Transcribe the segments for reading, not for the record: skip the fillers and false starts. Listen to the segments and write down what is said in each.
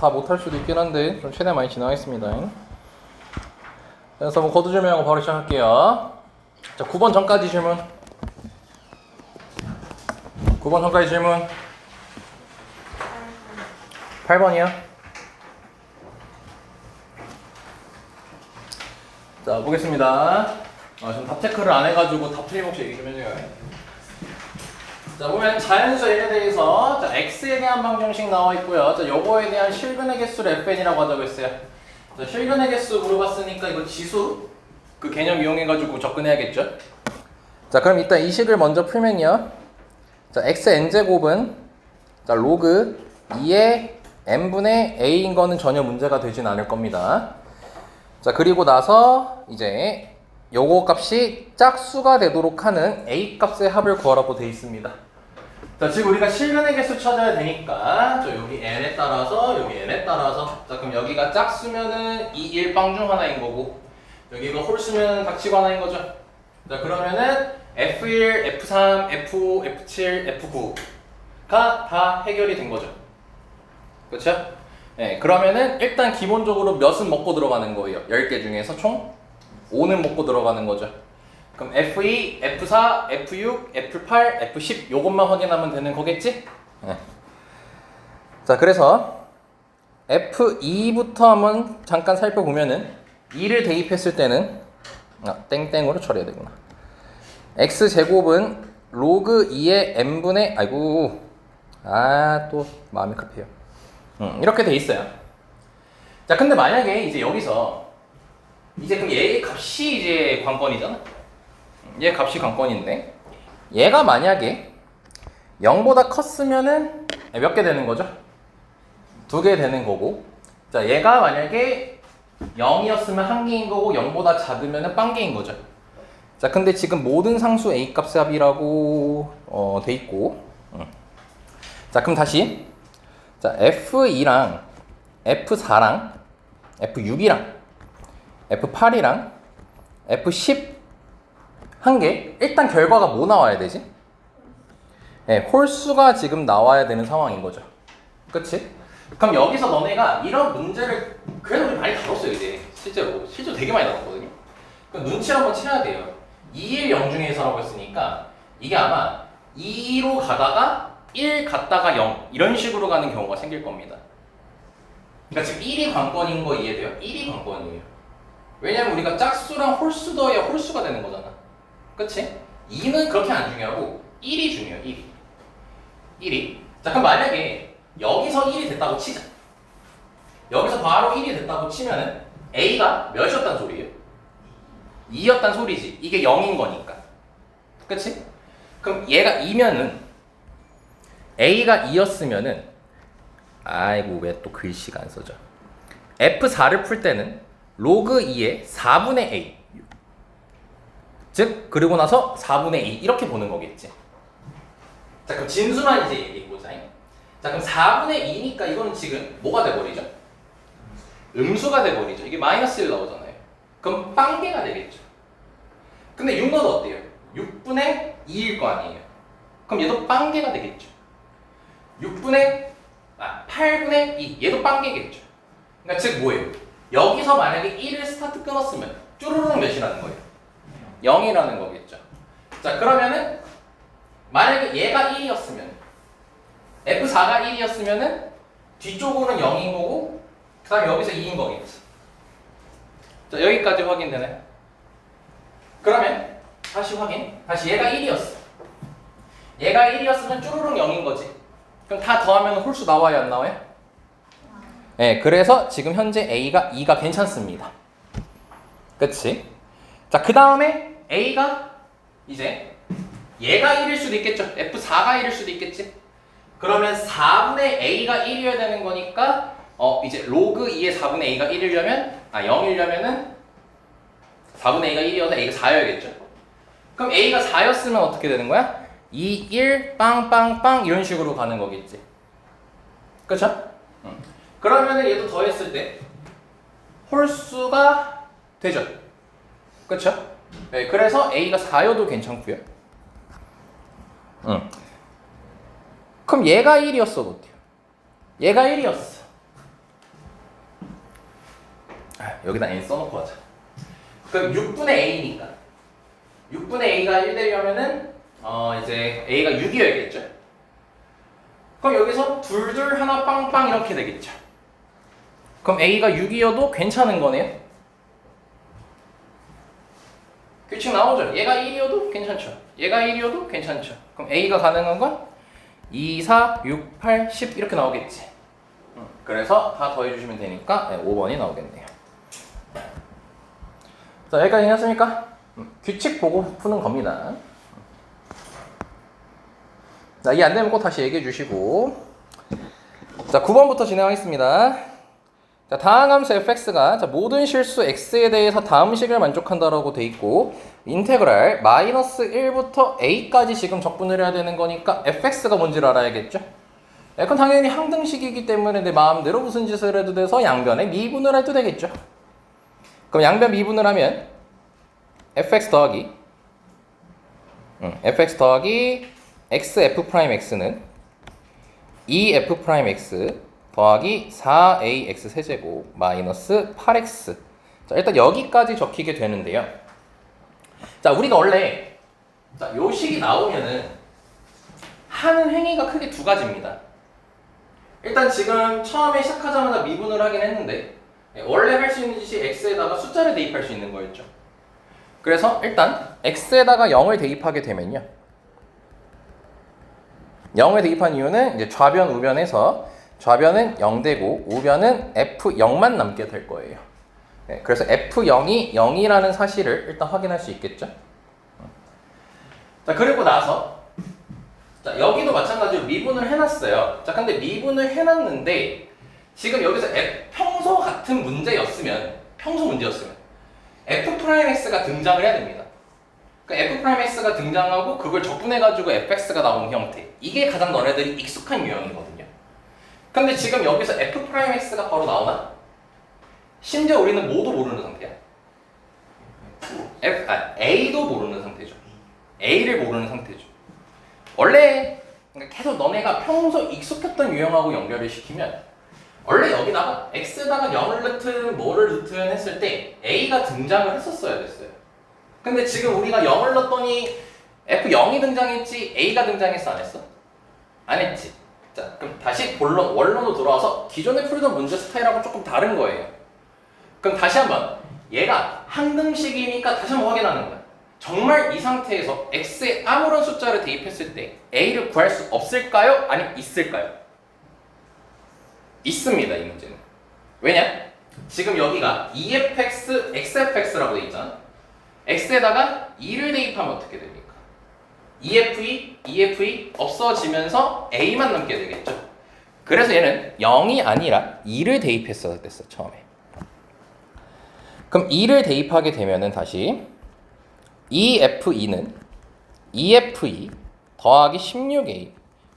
다 못할 수도 있긴 한데 좀 최대한 많이 진행하겠습니다. 그래서 뭐 거두 질문하고 바로 시작할게요. 자, 9번 전까지 질문. 9번 전까지 질문. 8번이요. 자, 보겠습니다. 지금 답 체크를 안 해가지고 답 틀림없이 얘기 좀 해줘요. 자, 보면 자연수 n에 대해서 자, x에 대한 방정식 나와 있고요. 자, 요거에 대한 실근의 개수를 fn이라고 하자고 했어요. 자, 실근의 개수 물어봤으니까 이거 지수 그 개념 이용해가지고 접근해야겠죠. 자, 그럼 일단 이 식을 먼저 풀면요. 자, xn제곱은 자, 로그 2의 n분의 a인 거는 전혀 문제가 되진 않을 겁니다. 자, 그리고 나서 이제 요거 값이 짝수가 되도록 하는 a 값의 합을 구하라고 되어 있습니다. 자, 지금 우리가 실근의 개수 찾아야 되니까 저 여기 n에 따라서 여기 n에 따라서 자, 그럼 여기가 짝수면은 2, 1 빵 중 하나인 거고 여기가 홀수면 닥치고 하나인 거죠. 자, 그러면은 F1, F3, F5, F7, F9가 다 해결이 된 거죠. 그렇죠? 네, 그러면은 일단 기본적으로 몇은 먹고 들어가는 거예요. 10개 중에서 총 5는 먹고 들어가는 거죠. 그럼 F2, F4, F6, F8, F10 요것만 확인하면 되는 거겠지? 네. 자, 그래서 F2부터 한번 잠깐 살펴보면은 2를 대입했을 때는 땡땡으로 처리해야 되구나. X제곱은 로그 2의 n분의 아이고 또 마음이 급해요. 이렇게 돼 있어요. 자, 근데 만약에 이제 여기서 이제 그럼 얘의 값이 이제 관건이잖아. 얘 값이 관건인데 얘가 만약에 0보다 컸으면은 몇 개 되는 거죠? 2개 되는 거고 자, 얘가 만약에 0이었으면 1개인 거고 0보다 작으면은 빵개인 거죠. 자, 근데 지금 모든 상수 a 값의 합이라고 돼 있고 자, 그럼 다시 자, F2랑 F4랑 F6이랑 F8이랑 F10 한 개 일단 결과가 뭐 나와야 되지? 네, 홀수가 지금 나와야 되는 상황인 거죠. 그치? 그럼 여기서 너네가 이런 문제를 그래도 우리 많이 다뤘어요. 이제 실제로 되게 많이 다뤘거든요. 그럼 눈치를 한번 채야 돼요. 2, 1, 0 중에서라고 했으니까 이게 아마 2로 가다가 1 갔다가 0 이런 식으로 가는 경우가 생길 겁니다. 그러니까 지금 1이 관건인 거 이해돼요? 1이 관건이에요. 왜냐면 우리가 짝수랑 홀수 더해야 홀수가 되는 거잖아. 그치? 2는 그렇게 안 중요하고 1이 중요해요. 1이. 자, 그럼 만약에 여기서 1이 됐다고 치자. 여기서 바로 1이 됐다고 치면은 A가 몇이었단 소리예요? 2였단 소리지. 이게 0인 거니까. 그치? 그럼 얘가 2면은 A가 2였으면은 아이고 왜 또 글씨가 안 써져. F4를 풀 때는 로그 2의 4분의 A 즉 그리고 나서 4분의 2 이렇게 보는 거겠지. 자, 그럼 진수만 이제 얘기해보자. 자, 그럼 4분의 2니까 이거는 지금 뭐가 돼버리죠? 음수가 돼버리죠. 이게 마이너스 1 나오잖아요. 그럼 빵개가 되겠죠. 근데 6은 어때요? 6분의 2일 거 아니에요. 그럼 얘도 빵개가 되겠죠. 8분의 2 얘도 빵개겠죠. 그러니까 즉 뭐예요? 여기서 만약에 1을 스타트 끊었으면 쭈루룩 몇이라는 거예요? 0이라는 거겠죠. 자, 그러면은 만약에 얘가 1이었으면 F4가 1이었으면은 뒤쪽으로는 0인 거고 그 다음에 여기서 2인 거겠지. 자, 여기까지 확인되네. 그러면 다시 확인. 다시 얘가 1이었어. 얘가 1이었으면 쭈루룩 0인 거지. 그럼 다 더하면 홀수 나와요, 안 나와요? 네, 그래서 지금 현재 A가 2가 괜찮습니다. 그치? 자, 그 다음에 A가 이제 얘가 1일 수도 있겠죠. F4가 1일 수도 있겠지. 그러면 4분의 A가 1이어야 되는 거니까 이제 로그 2의 4분의 A가 1이려면 0이려면은 4분의 A가 1이어서 A가 4여야겠죠. 그럼 A가 4였으면 어떻게 되는 거야? 2, 1, 빵빵빵 이런 식으로 가는 거겠지. 그쵸? 그러면은 얘도 더했을 때 홀수가 되죠. 그쵸? 네, 그래서 A가 4여도 괜찮고요. 그럼 얘가 1이었어도 어때요? 얘가 1이었어. 여기다 n 써놓고 하자. 그럼 6분의 a니까 6분의 a가 1되려면은 이제 a가 6이어야겠죠. 그럼 여기서 둘둘 하나 빵빵 이렇게 되겠죠. 그럼 a가 6이어도 괜찮은 거네요. 규칙 나오죠. 얘가 1이어도 괜찮죠. 얘가 1이어도 괜찮죠. 그럼 a가 가능한 건 2, 4, 6, 8, 10 이렇게 나오겠지. 그래서 다 더해주시면 되니까 5번이 나오겠네요. 자, 여기까지 했습니까? 규칙 보고 푸는 겁니다. 자, 이해 안 되면 꼭 다시 얘기해 주시고. 자, 9번부터 진행하겠습니다. 자, 다항함수 fx가 모든 실수 x에 대해서 다음 식을 만족한다라고 돼 있고, 인테그랄 마이너스 1부터 a까지 지금 적분을 해야 되는 거니까 fx가 뭔지를 알아야겠죠? 그럼 당연히 항등식이기 때문에 내 마음대로 무슨 짓을 해도 돼서 양변에 미분을 해도 되겠죠. 그럼 양변 미분을 하면 fx 더하기 xf'x는 2f'x 더하기 4ax 세제곱 마이너스 8x. 자, 일단 여기까지 적히게 되는데요. 자, 우리가 원래 요 식이 나오면은 하는 행위가 크게 두 가지입니다. 일단 지금 처음에 시작하자마자 미분을 하긴 했는데 원래 할 수 있는 짓이 x에다가 숫자를 대입할 수 있는 거였죠. 그래서 일단 x에다가 0을 대입하게 되면요. 0을 대입한 이유는 이제 좌변 우변에서 좌변은 0되고 우변은 f0만 남게 될 거예요. 네, 그래서 f0이 0이라는 사실을 일단 확인할 수 있겠죠. 자, 그리고 나서 자, 여기도 마찬가지로 미분을 해놨어요. 자, 근데 미분을 해놨는데 지금 여기서 평소 같은 문제였으면 f'x가 등장을 해야 됩니다. 그러니까 f'x가 등장하고 그걸 적분해가지고 fx가 나오는 형태. 이게 가장 너네들이 익숙한 유형이거든요. 근데 지금 여기서 f'x가 바로 나오나? 심지어 우리는 뭐도 모르는 상태야. a도 모르는 상태죠. a를 모르는 상태죠. 원래 계속 너네가 평소 익숙했던 유형하고 연결을 시키면 원래 여기다가 x에다가 0을 넣든 뭐를 넣든 했을 때 a가 등장을 했었어야 됐어요. 근데 지금 우리가 0을 넣었더니 f0이 등장했지 a가 등장했어 안 했어? 안 했지. 자, 그럼 다시 원론으로 돌아와서 기존에 풀던 문제 스타일하고 조금 다른 거예요. 그럼 다시 한번 얘가 항등식이니까 다시 한번 확인하는 거야. 정말 이 상태에서 x에 아무런 숫자를 대입했을 때 a를 구할 수 없을까요? 아니면 있을까요? 있습니다, 이 문제는. 왜냐? 지금 여기가 EFX, XFX라고 돼 있잖아. x에다가 2를 대입하면 어떻게 됩니까? EFE 없어지면서 a만 남게 되겠죠. 그래서 얘는 0이 아니라 2를 대입했어야 됐어, 처음에. 그럼 2를 대입하게 되면은 다시 EFE는 EFE 더하기 16A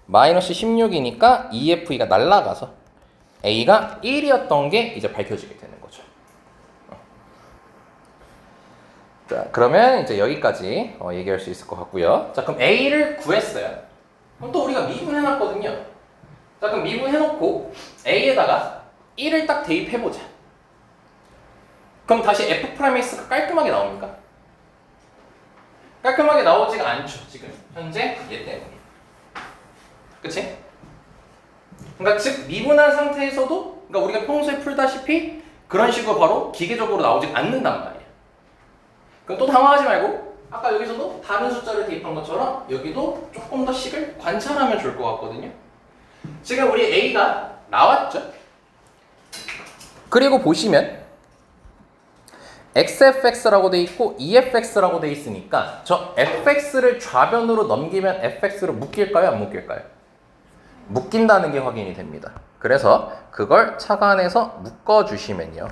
마이너스 16이니까 EFE가 날라가서 A가 1이었던 게 이제 밝혀지게 되는 거죠. 자, 그러면 이제 여기까지 얘기할 수 있을 것 같고요. 자, 그럼 A를 구했어요. 그럼 또 우리가 미분해놨거든요. 자, 그럼 미분해놓고 A에다가 1을 딱 대입해보자. 그럼 다시 F'X가 깔끔하게 나옵니까? 깔끔하게 나오지가 않죠, 지금. 현재 얘 때문에. 그치? 그러니까 즉 미분한 상태에서도 그러니까 우리가 평소에 풀다시피 그런 식으로 바로 기계적으로 나오지 않는단 말이야. 그럼 또 당황하지 말고 아까 여기서도 다른 숫자를 대입한 것처럼 여기도 조금 더 식을 관찰하면 좋을 것 같거든요. 지금 우리 A가 나왔죠? 그리고 보시면 XFX라고 돼 있고 EFX라고 돼 있으니까 저 FX를 좌변으로 넘기면 FX로 묶일까요? 안 묶일까요? 묶인다는 게 확인이 됩니다. 그래서 그걸 착안해서 묶어주시면요.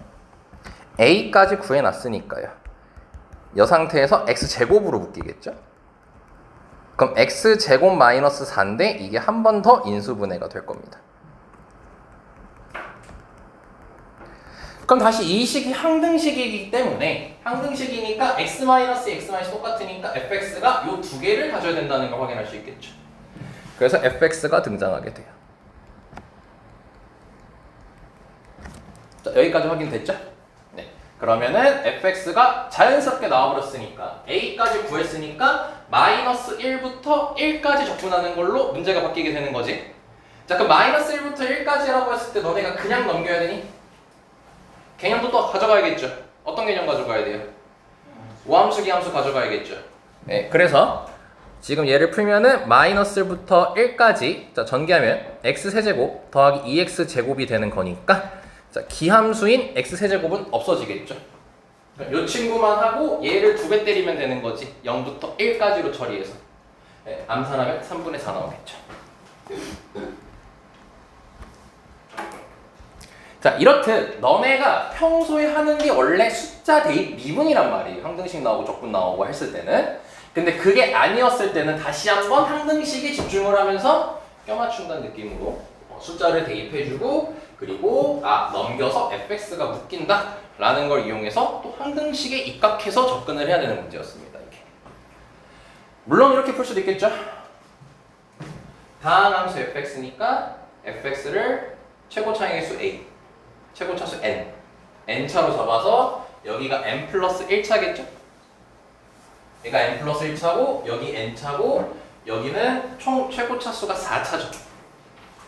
A까지 구해놨으니까요. 이 상태에서 X제곱으로 묶이겠죠? 그럼 X제곱 마이너스 4인데 이게 한 번 더 인수분해가 될 겁니다. 그럼 다시 이 식이 항등식이기 때문에 항등식이니까 X 마이너스 똑같으니까 fx가 이 두 개를 가져야 된다는 걸 확인할 수 있겠죠. 그래서 fx가 등장하게 돼요. 자, 여기까지 확인됐죠? 네. 그러면은 fx가 자연스럽게 나와버렸으니까 a까지 구했으니까 마이너스 1부터 1까지 접근하는 걸로 문제가 바뀌게 되는 거지. 자, 그럼 마이너스 1부터 1까지라고 했을 때 너네가 그냥 넘겨야 되니? 개념도 또 가져가야겠죠. 어떤 개념 가져가야 돼요? 우함수, 기함수 가져가야겠죠. 네, 그래서 지금 얘를 풀면은 마이너스 1부터 1까지 자, 전개하면 x세제곱 더하기 2x제곱이 되는 거니까 자, 기함수인 x세제곱은 없어지겠죠. 이 친구만 하고 얘를 2배 때리면 되는 거지. 0부터 1까지로 처리해서 네, 암산하면 3분의 4 나오겠죠. 자, 이렇듯 너네가 평소에 하는 게 원래 숫자 대입 미분이란 말이에요. 항등식 나오고 적분 나오고 했을 때는. 근데 그게 아니었을 때는 다시 한번 항등식에 집중을 하면서 껴맞춘다는 느낌으로 숫자를 대입해주고 그리고 넘겨서 fx가 묶인다 라는 걸 이용해서 또 항등식에 입각해서 접근을 해야 되는 문제였습니다. 이렇게. 물론 이렇게 풀 수도 있겠죠. 다항함수 fx니까 fx를 최고차항의 수 a, 최고차수 n, n차로 잡아서 여기가 n 플러스 1차겠죠? 얘가 n 플러스 1차고 여기 n차고 여기는 총 최고차수가 4차죠.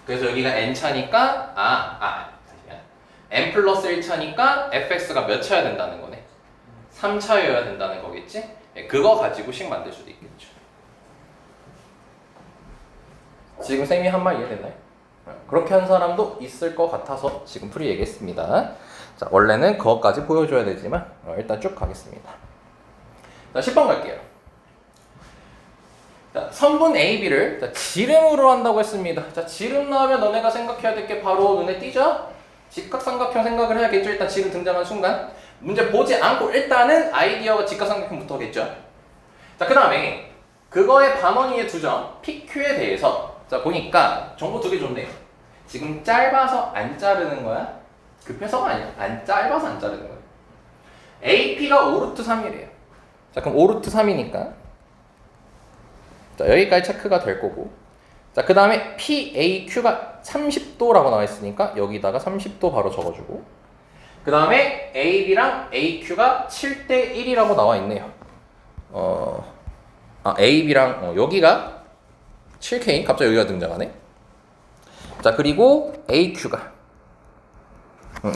그래서 여기가 n차니까 n 플러스 1차니까 fx가 몇 차여야 된다는 거네? 3차여야 된다는 거겠지? 그거 가지고 식 만들 수도 있겠죠. 지금 쌤이 한 말 이해됐나요? 그렇게 한 사람도 있을 것 같아서 지금 풀이 얘기했습니다. 자, 원래는 그것까지 보여줘야 되지만 일단 쭉 가겠습니다. 자, 10번 갈게요. 자, 선분 AB를 자, 지름으로 한다고 했습니다. 자, 지름 나오면 너네가 생각해야 될 게 바로 눈에 띄죠? 직각삼각형 생각을 해야겠죠. 일단 지름 등장한 순간 문제 보지 않고 일단은 아이디어가 직각삼각형부터겠죠. 자, 그 다음에 그거의 반원위의 두 점 PQ에 대해서 자, 보니까 정보 2개 줬네요. 지금 짧아서 안 자르는 거야? 급해서가 아니야. 짧아서 안 자르는 거야. AP가 5루트 3이래요. 자, 그럼 5루트 3이니까 자, 여기까지 체크가 될 거고 자, 그 다음에 PAQ가 30도라고 나와 있으니까 여기다가 30도 바로 적어주고 그 다음에 AB랑 AQ가 7대 1이라고 나와 있네요. AB랑 여기가 7K 갑자기 여기가 등장하네. 자, 그리고 AQ가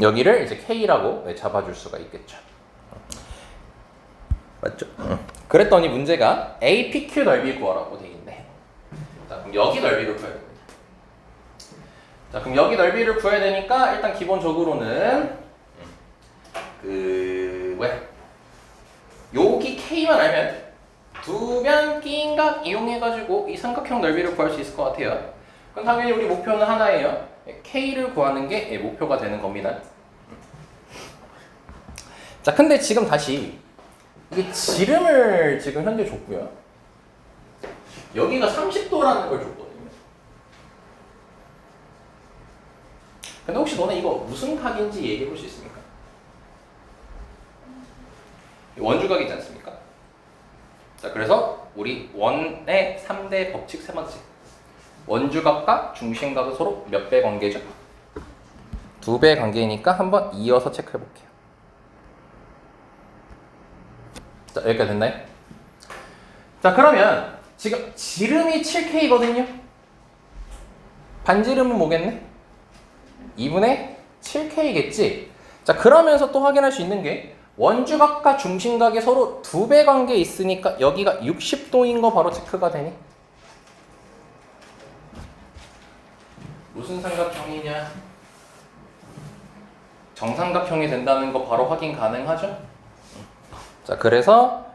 여기를 이제 K라고 잡아줄 수가 있겠죠. 맞죠? 그랬더니 문제가 APQ 넓이 구하라고 돼 있네. 자, 그럼 여기 넓이를 구해야 됩니다. 자, 그럼 여기 넓이를 구해야 되니까 일단 기본적으로는 여기 K만 알면 두변 끼인각 이용해가지고 이 삼각형 넓이를 구할 수 있을 것 같아요. 그럼 당연히 우리 목표는 하나예요. K를 구하는 게 목표가 되는 겁니다. 자, 근데 지금 다시 이게 지름을 지금 현재 줬고요. 여기가 30도라는 걸 줬거든요. 근데 혹시 너네 이거 무슨 각인지 얘기해 볼 수 있습니까? 원주각이지 않습니까? 자, 그래서 우리 원의 3대 법칙 세 번째. 원주각과 중심각은 서로 몇 배 관계죠? 2배 관계니까 한번 이어서 체크해 볼게요. 자, 여기까지 됐나요? 자, 그러면 지금 지름이 7K거든요. 반지름은 뭐겠네? 2분의 7K겠지? 자, 그러면서 또 확인할 수 있는 게 원주각과 중심각이 서로 2배 관계에 있으니까 여기가 60도인 거 바로 체크가 되니? 무슨 삼각형이냐? 정삼각형이 된다는 거 바로 확인 가능하죠? 자, 그래서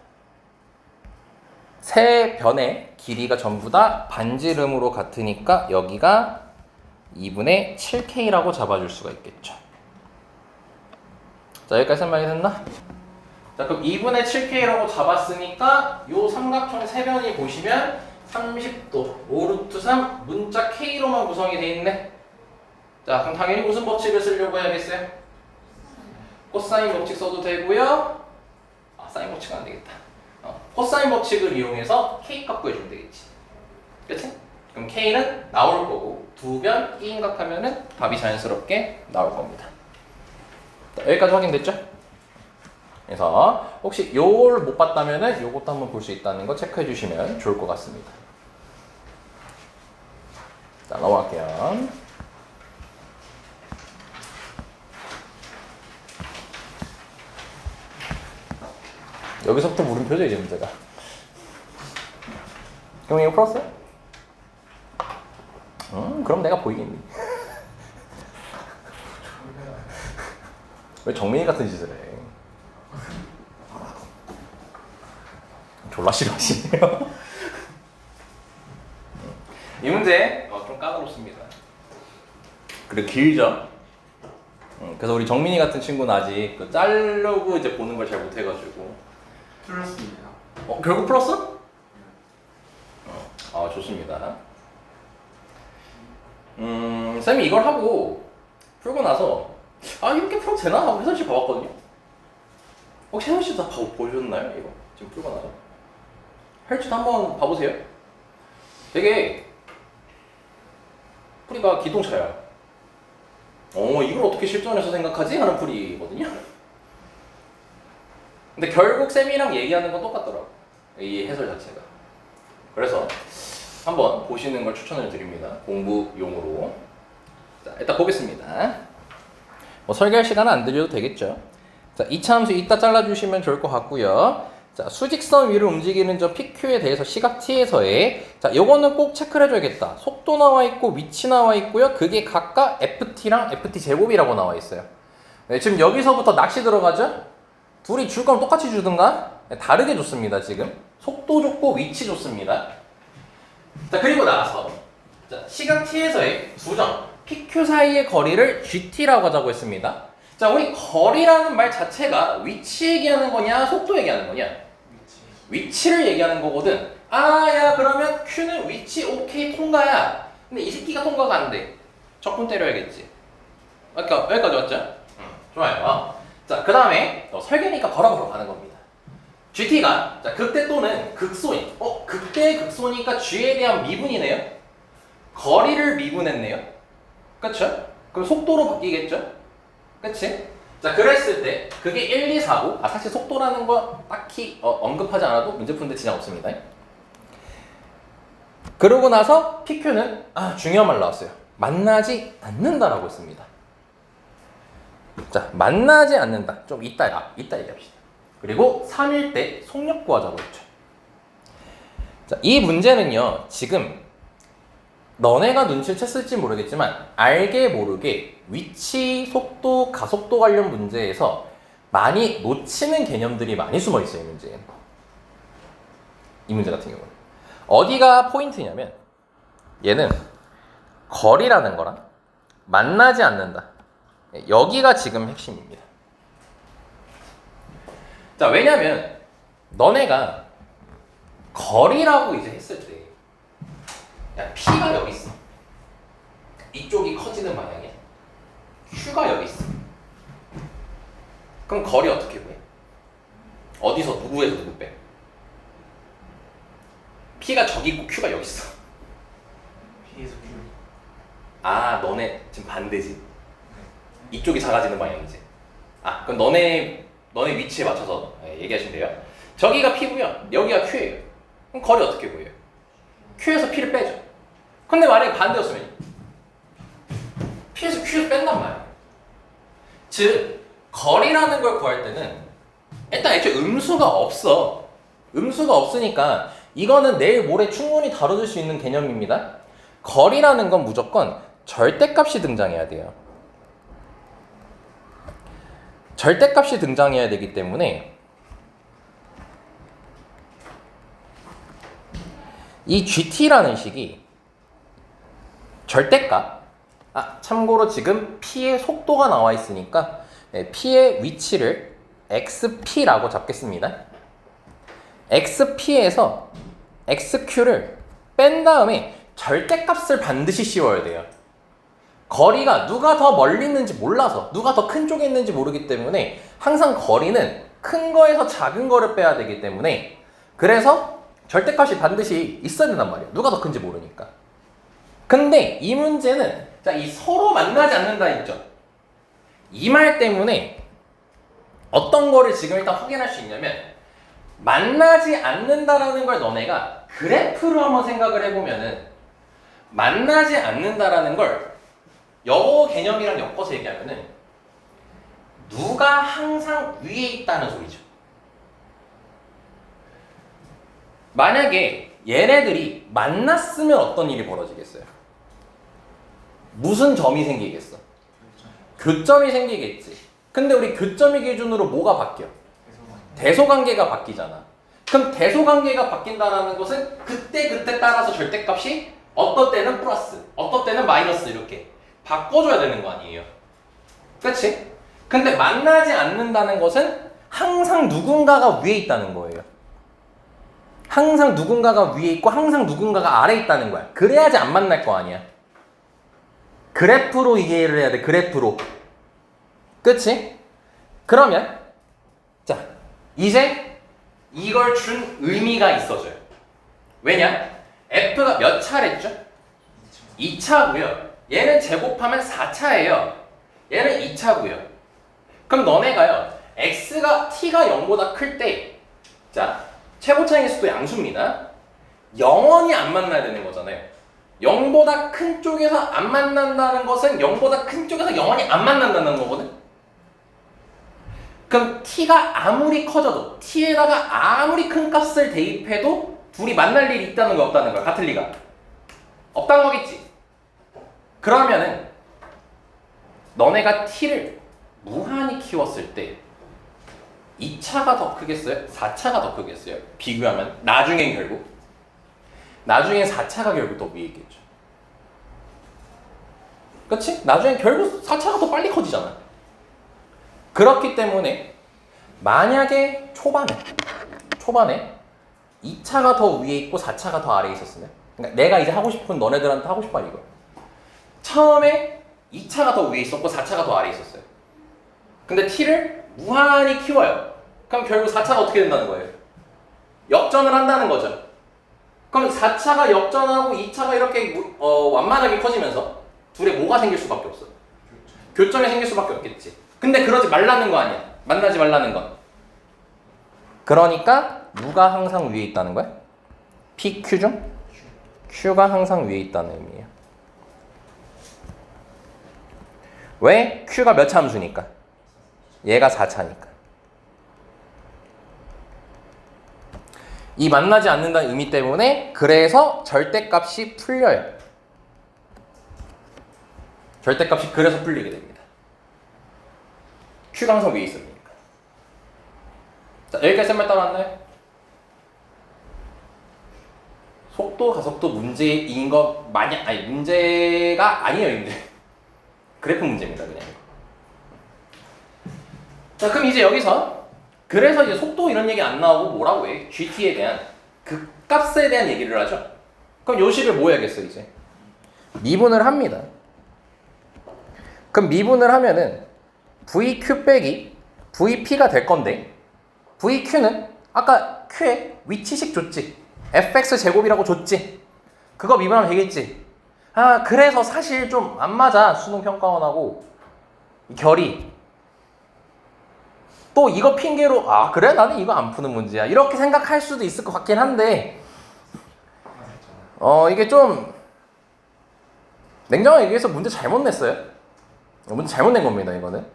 세 변의 길이가 전부 다 반지름으로 같으니까 여기가 2분의 7K라고 잡아줄 수가 있겠죠. 자, 여기까지 설명이 됐나? 자, 그럼 2분의 7K라고 잡았으니까 요 삼각형 세 변이 보시면 30도, 5루트 3, 문자 K로만 구성이 돼 있네. 자, 그럼 당연히 무슨 법칙을 쓰려고 해야겠어요? 코사인 법칙 써도 되고요. 사인 법칙은 안 되겠다. 코사인 법칙을 이용해서 K 값 구해주면 되겠지. 그치? 그럼 K는 나올 거고 두 변 E인각 하면은 답이 자연스럽게 나올 겁니다. 자, 여기까지 확인됐죠? 그래서 혹시 요걸 못 봤다면은 요것도 한번 볼 수 있다는 거 체크해 주시면 좋을 것 같습니다. 자, 넘어갈게요. 여기서부터 물음표죠, 이제 문제가. 그럼 이거 풀었어요? 그럼 내가 보이겠니? 왜 정민이 같은 짓을 해? 졸라 싫어하시네요. 이 문제 좀 까다롭습니다. 그리고 길죠. 그래서 우리 정민이 같은 친구는 아직 그 자르고 이제 보는 걸 잘 못해가지고. 풀었습니다. 결국 풀었어? 좋습니다. 쌤이 이걸 하고 풀고 나서 이렇게 풀어도 되나 하고 혜선 씨 봐봤거든요. 혹시 혜선 씨도 다 보셨나요? 이거 지금 풀고 나서 할지도 한번 봐보세요. 되게 풀이가 기동차야. 이걸 어떻게 실전에서 생각하지? 하는 풀이거든요. 근데 결국 쌤이랑 얘기하는 건 똑같더라고. 이 해설 자체가. 그래서 한번 보시는 걸 추천을 드립니다. 공부용으로. 자, 일단 보겠습니다. 설계할 시간은 안 드려도 되겠죠. 자, 이차함수 이따 잘라주시면 좋을 것 같고요. 자, 수직선 위를 움직이는 저 PQ에 대해서 시각 T에서의 자, 요거는 꼭 체크를 해줘야겠다. 속도 나와 있고 위치 나와 있고요. 그게 각각 FT랑 FT 제곱이라고 나와 있어요. 네, 지금 여기서부터 낚시 들어가죠? 둘이 줄 거면 똑같이 주든가 다르게 줬습니다. 지금 속도 줬고 위치 줬습니다. 자, 그리고 나서 자, 시각 T에서의 두점 PQ 사이의 거리를 GT라고 하자고 했습니다. 자, 우리 거리라는 말 자체가 위치 얘기하는 거냐 속도 얘기하는 거냐? 위치를 얘기하는 거거든. 야 그러면 Q는 위치 오케이 통과야. 근데 이 새끼가 통과가 안 돼. 적분 때려야겠지. 그러니까 여기까지 왔죠? 좋아요. 자, 그 다음에 설계니까 바로 가는 겁니다. GT가 자, 극대 또는 극소인. 극대의 극소니까 G에 대한 미분이네요. 거리를 미분했네요. 그쵸? 그럼 속도로 바뀌겠죠? 그치? 자, 그랬을 때 그게 1, 2, 4, 5 사실 속도라는 거 딱히 언급하지 않아도 문제 푸는데 지장 없습니다. 그러고 나서 PQ는 중요한 말 나왔어요. 만나지 않는다라고 했습니다. 자, 만나지 않는다. 좀 이따 얘기합시다. 그리고 3일 때 속력 구하자고 했죠. 자, 이 문제는요. 지금 너네가 눈치를 챘을지 모르겠지만 알게 모르게 위치, 속도, 가속도 관련 문제에서 많이 놓치는 개념들이 많이 숨어 있어요. 이 문제에. 이 문제 같은 경우는 어디가 포인트냐면 얘는 거리라는 거랑 만나지 않는다. 여기가 지금 핵심입니다. 자, 왜냐면 너네가 거리라고 이제 했을 때 P가 여기 있어. 이쪽이 커지는 방향이야. Q가 여기 있어. 그럼 거리 어떻게 구해? 어디서 누구에서 누구 빼? P가 저기 있고 Q가 여기 있어. P에서 Q. 너네 지금 반대지. 이쪽이 작아지는 방향이지. 그럼 너네 위치에 맞춰서 얘기하시면 돼요. 저기가 P고요. 여기가 Q예요. 그럼 거리 어떻게 구해요? Q에서 P를 빼죠. 근데 만약에 반대였으면 P에서 Q에서 뺀단 말이에요. 즉 거리라는 걸 구할 때는 일단 애초에 음수가 없어. 음수가 없으니까 이거는 내일 모레 충분히 다뤄줄 수 있는 개념입니다. 거리라는 건 무조건 절대값이 등장해야 돼요. 절대값이 등장해야 되기 때문에 이 GT라는 식이 절대값. 참고로 지금 P의 속도가 나와 있으니까 P의 위치를 XP라고 잡겠습니다. XP에서 XQ를 뺀 다음에 절대값을 반드시 씌워야 돼요. 거리가 누가 더 멀리 있는지 몰라서 누가 더 큰 쪽에 있는지 모르기 때문에 항상 거리는 큰 거에서 작은 거를 빼야 되기 때문에 그래서 절대값이 반드시 있어야 된단 말이에요. 누가 더 큰지 모르니까. 근데 이 문제는 이 서로 만나지 않는다 했죠. 이 말 때문에 어떤 거를 지금 일단 확인할 수 있냐면 만나지 않는다라는 걸 너네가 그래프로 한번 생각을 해보면은 만나지 않는다라는 걸 영어 개념이랑 엮어서 얘기하면은 누가 항상 위에 있다는 소리죠. 만약에 얘네들이 만났으면 어떤 일이 벌어지겠어요? 무슨 점이 생기겠어? 교점이 생기겠지. 근데 우리 교점의 기준으로 뭐가 바뀌어? 대소관계가 바뀌잖아. 그럼 대소관계가 바뀐다는 것은 그때 따라서 절대값이 어떤 때는 플러스, 어떤 때는 마이너스 이렇게 바꿔줘야 되는 거 아니에요. 그치? 근데 만나지 않는다는 것은 항상 누군가가 위에 있다는 거예요. 항상 누군가가 위에 있고 항상 누군가가 아래에 있다는 거야. 그래야지 안 만날 거 아니야. 그래프로 이해를 해야 돼. 그래프로. 그치? 그러면 자 이제 이걸 준 의미가 있어져요. 왜냐? F가 몇 차례죠? 2차고요. 얘는 제곱하면 4차예요. 얘는 2차고요. 그럼 너네가요. X가 T가 0보다 클 때 자 최고차의 수도 양수입니다. 영원히 안 만나야 되는 거잖아요. 0보다 큰 쪽에서 안 만난다는 것은 0보다 큰 쪽에서 영원히 안 만난다는 거거든. 그럼 t가 아무리 커져도 t에다가 아무리 큰 값을 대입해도 둘이 만날 일이 있다는 거 없다는 거야. 같을 리가 없다는 거겠지. 그러면은 너네가 t를 무한히 키웠을 때 2차가 더 크겠어요? 4차가 더 크겠어요? 비교하면 나중엔 결국 4차가 결국 더 위에 있겠죠. 그치? 나중엔 결국 4차가 더 빨리 커지잖아. 그렇기 때문에 만약에 초반에 2차가 더 위에 있고 4차가 더 아래에 있었으면 그러니까 내가 이제 하고 싶은 너네들한테 하고 싶어 이거. 처음에 2차가 더 위에 있었고 4차가 더 아래에 있었어요. 근데 t를 무한히 키워요. 그럼 결국 4차가 어떻게 된다는 거예요? 역전을 한다는 거죠. 그럼 4차가 역전하고 2차가 이렇게 완만하게 커지면서 둘에 뭐가 생길 수밖에 없어? 교점이 생길 수밖에 없겠지. 근데 그러지 말라는 거 아니야. 만나지 말라는 건. 그러니까 누가 항상 위에 있다는 거야? PQ 중 Q가 항상 위에 있다는 의미예요. 왜? Q가 몇 차 함수니까? 얘가 4차니까. 이 만나지 않는다는 의미 때문에 그래서 절대값이 풀려요. 절대값이 그래서 풀리게 됩니다. Q가 항상 위에 있으니까. 자, 여기까지 쌤말 따라왔나요? 속도, 가속도 문제인 거 마냥 아니 문제가 아니에요. 문제. 그래프 문제입니다. 그냥. 자, 그럼 이제 여기서 그래서 이제 속도 이런 얘기 안 나오고 뭐라고 해? GT에 대한 그 값에 대한 얘기를 하죠. 그럼 요 식을 뭐 해야겠어 이제? 미분을 합니다. 그럼 미분을 하면은 VQ 빼기 VP가 될 건데 VQ는 아까 Q에 위치식 줬지. fx 제곱이라고 줬지. 그거 미분하면 되겠지. 아 그래서 사실 좀 안 맞아. 수능 평가원하고 이 결이. 또 이거 핑계로 아 그래? 나는 이거 안 푸는 문제야. 이렇게 생각할 수도 있을 것 같긴 한데 이게 좀 냉정하게 얘기해서 문제 잘못 냈어요. 문제 잘못 낸 겁니다. 이거는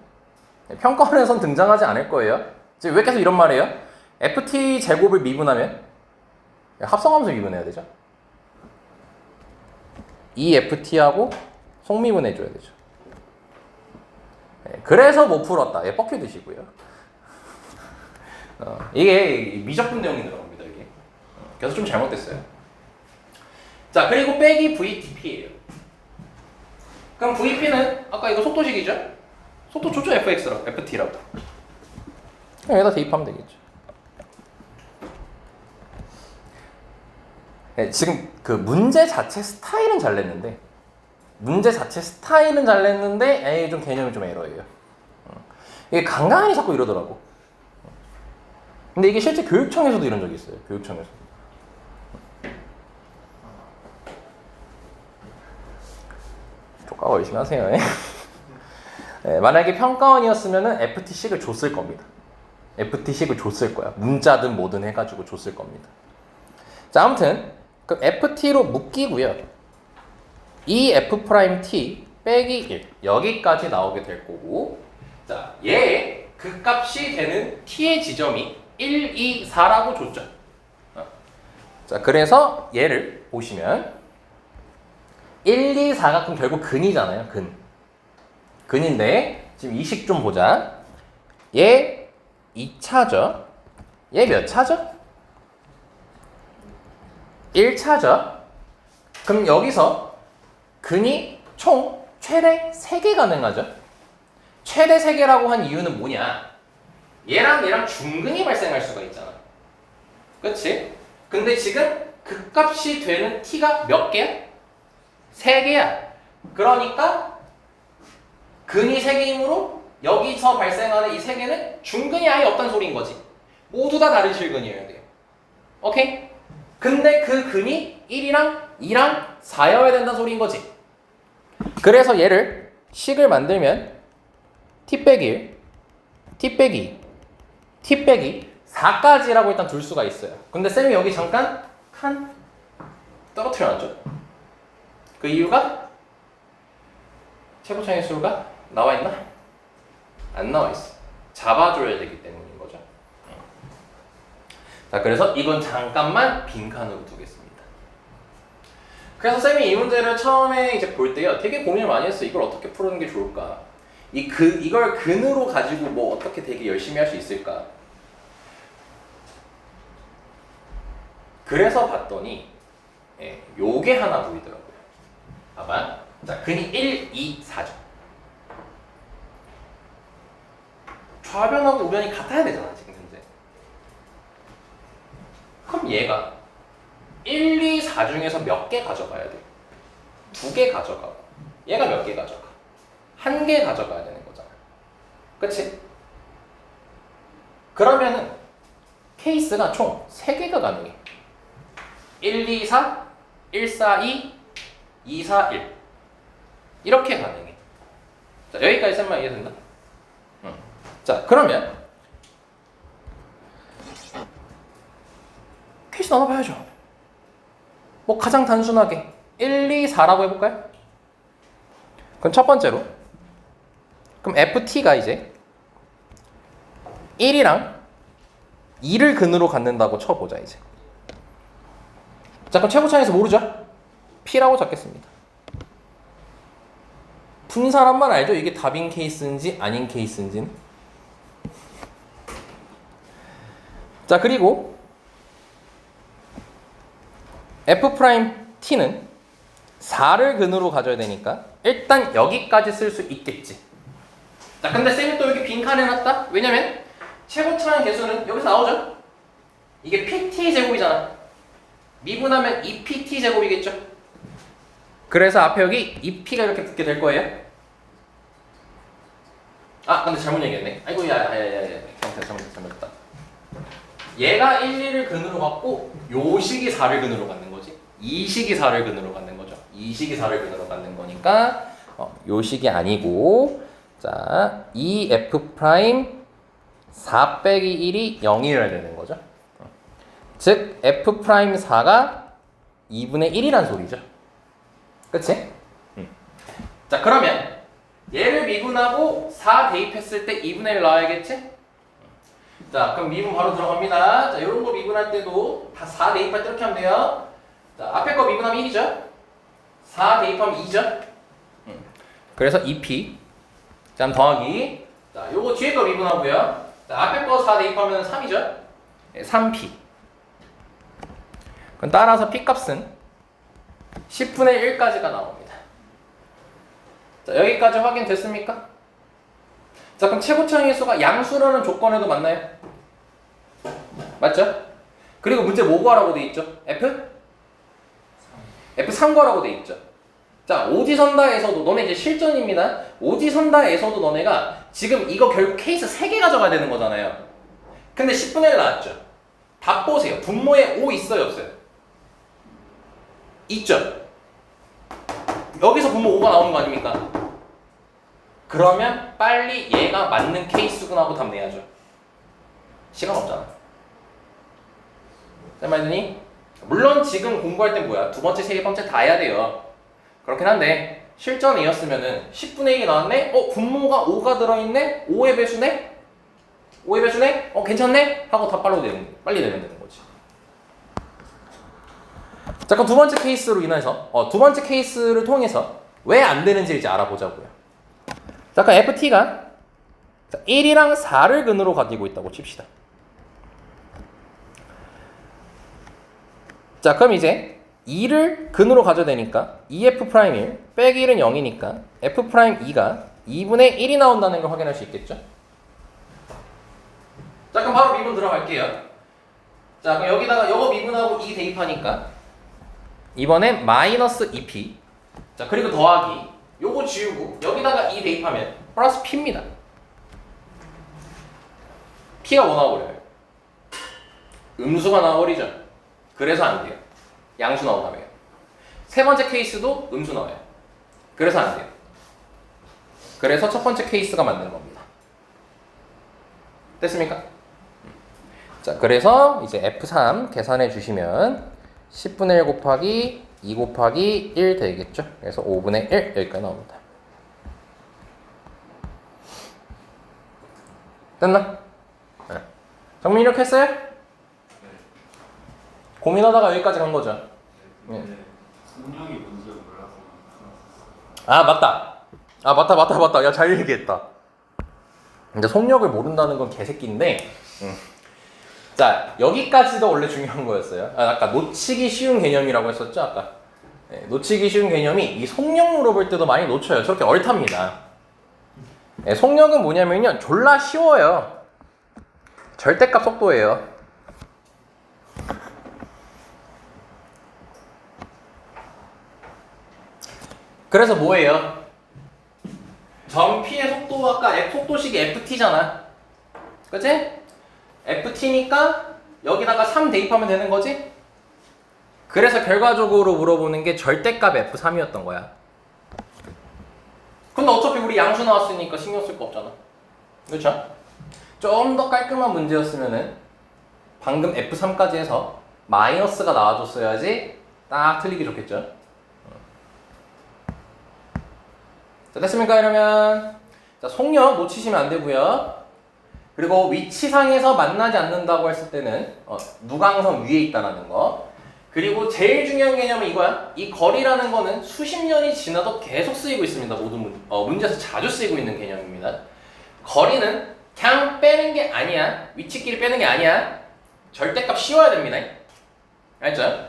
평가원에선 등장하지 않을 거예요. 지금 왜 계속 이런 말이에요? FT 제곱을 미분하면 합성함수 미분해야 되죠. 이 FT하고 속미분 해줘야 되죠. 그래서 못 풀었다. 뻑큐 드시고요. 이게 미적분 내용이 들어갑니다. 이게. 그래서 좀 잘못됐어요. 자 그리고 빼기 VTP예요. 그럼 VP는 아까 이거 속도식이죠? 속도 줬죠? FX라고, FT라고. 그냥 여기다 대입하면 되겠죠. 네, 지금 그 문제 자체 스타일은 잘 냈는데 에이 좀 개념이 좀 에러예요. 이게 간간히 자꾸 이러더라고. 근데 이게 실제 교육청에서도 이런 적이 있어요. 교육청에서. 조카가 열심히 하세요. 네, 만약에 평가원이었으면 FT식을 줬을 겁니다. FT식을 줬을 거야. 문자든 뭐든 해가지고 줬을 겁니다. 자, 아무튼 그럼 FT로 묶이고요. 이 F'T 빼기 1 여기까지 나오게 될 거고, 자, 얘의 극값이 되는 T의 지점이 1, 2, 4라고 줬죠. 자, 그래서 얘를 보시면 1, 2, 4가 그럼 결국 근이잖아요. 근인데 지금 이 식 좀 보자. 얘 2차죠. 얘 몇 차죠? 1차죠. 그럼 여기서 근이 총 최대 3개 가능하죠. 최대 3개라고 한 이유는 뭐냐? 얘랑 얘랑 중근이 발생할 수가 있잖아. 그치? 근데 지금 극값이 되는 t가 몇 개야? 3개야. 그러니까 근이 3개이므로 여기서 발생하는 이 3개는 중근이 아예 없다는 소리인 거지. 모두 다 다른 실근이어야 돼요. 오케이? 근데 그 근이 1이랑 2랑 4여야 된다는 소리인 거지. 그래서 얘를 식을 만들면 t 빼기 1, t 빼기 2, t 빼기 4까지라고 일단 둘 수가 있어요. 근데 쌤이 여기 잠깐 칸 떨어뜨려 놨죠. 그 이유가 최고창의 수가 나와 있나? 안 나와 있어. 잡아줘야 되기 때문인 거죠. 자, 그래서 이건 잠깐만 빈칸으로 두겠습니다. 그래서 쌤이 이 문제를 처음에 이제 볼 때요, 되게 고민을 많이 했어. 이걸 어떻게 푸는 게 좋을까? 이걸 근으로 가지고 뭐 어떻게 되게 열심히 할 수 있을까? 그래서 봤더니 요게 하나 보이더라고요. 봐봐. 자, 근이 1, 2, 4죠. 좌변하고 우변이 같아야 되잖아, 지금 현재. 그럼 얘가 1, 2, 4 중에서 몇 개 가져가야 돼? 2개 가져가고, 얘가 몇 개 가져가? 1개 가져가야 되는 거잖아. 그치? 그러면은 케이스가 총 3개가 가능해. 1, 2, 4, 1, 4, 2, 2, 4, 1 이렇게 가능해. 자, 여기까지 쌤만 이해된다? 자, 그러면 케이스 나눠봐야죠. 뭐 가장 단순하게 1, 2, 4라고 해볼까요? 그럼 첫 번째로 그럼 FT가 이제 1이랑 2를 근으로 갖는다고 쳐보자 이제. 자, 그럼 최고차에서 모르죠? P라고 잡겠습니다. 푼 사람만 알죠? 이게 답인 케이스인지 아닌 케이스인지는. 자, 그리고 F'T는 4를 근으로 가져야 되니까 일단 여기까지 쓸 수 있겠지. 자, 근데 쌤이 또 여기 빈칸 해놨다? 왜냐면 최고차의 개수는 여기서 나오죠? 이게 PT 제곱이잖아. 미분하면 2PT 제곱이겠죠? 그래서 앞에 여기 2P가 이렇게 붙게 될 거예요. 아, 근데 잘못 얘기했네. 아이고, 야, 잘못했다. 얘가 1, 2를 근으로 갖고 요 식이 4를 근으로 갖는 거지. 이 식이 4를 근으로 갖는 거죠. 이 식이 4를 근으로 갖는 거니까 요 식이 아니고, 자, 이 F' 4 빼기 1이 0이어야 되는 거죠. 즉 F'4가 2분의 1이란 소리죠. 그치? 자, 그러면 얘를 미분하고 4 대입했을 때 2분의 1 나와야겠지? 자, 그럼 미분 바로 들어갑니다. 자, 이런 거 미분할 때도 다 4 대입할 때 이렇게 하면 돼요. 자, 앞에 거 미분하면 1이죠? 4 대입하면 2죠? 그래서 2p. 자, 더하기. 자, 요거 뒤에 거 미분하고요. 자, 앞에 거 4 대입하면 3이죠? 네, 3p. 그럼 따라서 p 값은 10분의 1까지가 나옵니다. 자, 여기까지 확인됐습니까? 자, 그럼 최고차의 수가 양수라는 조건에도 맞나요? 맞죠? 그리고 문제 뭐 구하라고 돼 있죠? F3 구하라고 돼 있죠. 자, 오지선다에서도 너네 이제 실전입니다. 오지선다에서도 너네가 지금 이거 결국 케이스 3개 가져가야 되는 거잖아요. 근데 10분의 1 나왔죠? 답 보세요. 분모에 5 있어요, 없어요? 있죠? 여기서 분모 5가 나오는 거 아닙니까? 그러면 빨리 얘가 맞는 케이스구나 하고 답 내야죠. 시간 없잖아. 내 말드니? 물론 지금 공부할 땐 뭐야? 두 번째, 세 번째 다 해야 돼요. 그렇긴 한데 실전이었으면은 10분의 1이 나왔네? 분모가 5가 들어있네? 5의 배수네? 5의 배수네? 괜찮네? 하고 다 빨리 내면 되는 거지. 자, 그럼 두 번째 케이스로 인해서 두 번째 케이스를 통해서 왜 안 되는지 이제 알아보자고요. 자, 그럼 FT가 1이랑 4를 근으로 가지고 있다고 칩시다. 자, 그럼 이제 2를 근으로 가져야 되니까 2F'1 빼기 1은 0이니까 F'2가 2분의 1이 나온다는 걸 확인할 수 있겠죠? 자, 그럼 바로 미분 들어갈게요. 자, 그럼 여기다가 요거 미분하고 2 대입하니까 이번엔 마이너스 2p. 자, 그리고 더하기 요거 지우고 여기다가 2 대입하면 플러스 p입니다. p가 뭐 나와버려요? 음수가 나와버리죠. 그래서 안 돼요. 양수 나온다며요. 세 번째 케이스도 음수 나와요. 그래서 안 돼요. 그래서 첫 번째 케이스가 맞는 겁니다. 됐습니까? 자, 그래서 이제 F3 계산해 주시면 10분의 1 곱하기 2 곱하기 1 되겠죠? 그래서 5분의 1 여기까지 나옵니다. 됐나? 네. 정민 이렇게 했어요? 고민하다가 여기까지 간 거죠. 네. 성령이 뭔지 몰라서. 아, 맞다. 야, 잘 얘기했다. 이제 속력을 모른다는 건 개새끼인데. 자, 여기까지도 원래 중요한 거였어요. 아까 놓치기 쉬운 개념이라고 했었죠, 아까. 네, 놓치기 쉬운 개념이 이 속력 물어볼 때도 많이 놓쳐요. 저렇게 얼탑니다. 네, 속력은 뭐냐면요, 졸라 쉬워요. 절대값 속도예요. 그래서 뭐예요? 전피의 속도가 아까 속도식이 ft잖아. 그치? ft니까 여기다가 3 대입하면 되는 거지? 그래서 결과적으로 물어보는 게 절대값 f3이었던 거야. 근데 어차피 우리 양수 나왔으니까 신경 쓸 거 없잖아. 그렇죠? 좀 더 깔끔한 문제였으면은 방금 f3까지 해서 마이너스가 나와줬어야지 딱 틀리기 좋겠죠? 자, 됐습니까? 이러면 자, 속력 놓치시면 안 되고요. 그리고 위치상에서 만나지 않는다고 했을 때는 누광선 위에 있다라는 거. 그리고 제일 중요한 개념은 이거야. 이 거리라는 거는 수십 년이 지나도 계속 쓰이고 있습니다. 모든 문제에서 자주 쓰이고 있는 개념입니다. 거리는 그냥 빼는 게 아니야. 위치끼리 빼는 게 아니야. 절대값 씌워야 됩니다. 알죠?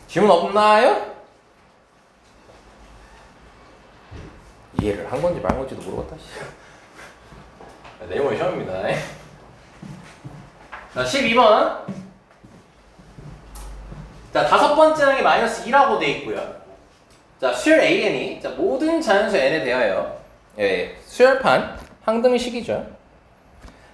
질문 없나요? 이해를 한 건지 말 건지도 모르겠다. 내용은 시험입니다. 자, 12번. 자, 다섯 번째 항이 마이너스 2라고 돼 있고요. 자, 수열 AN이 자, 모든 자연수 N에 대하여 수열판 항등식이죠.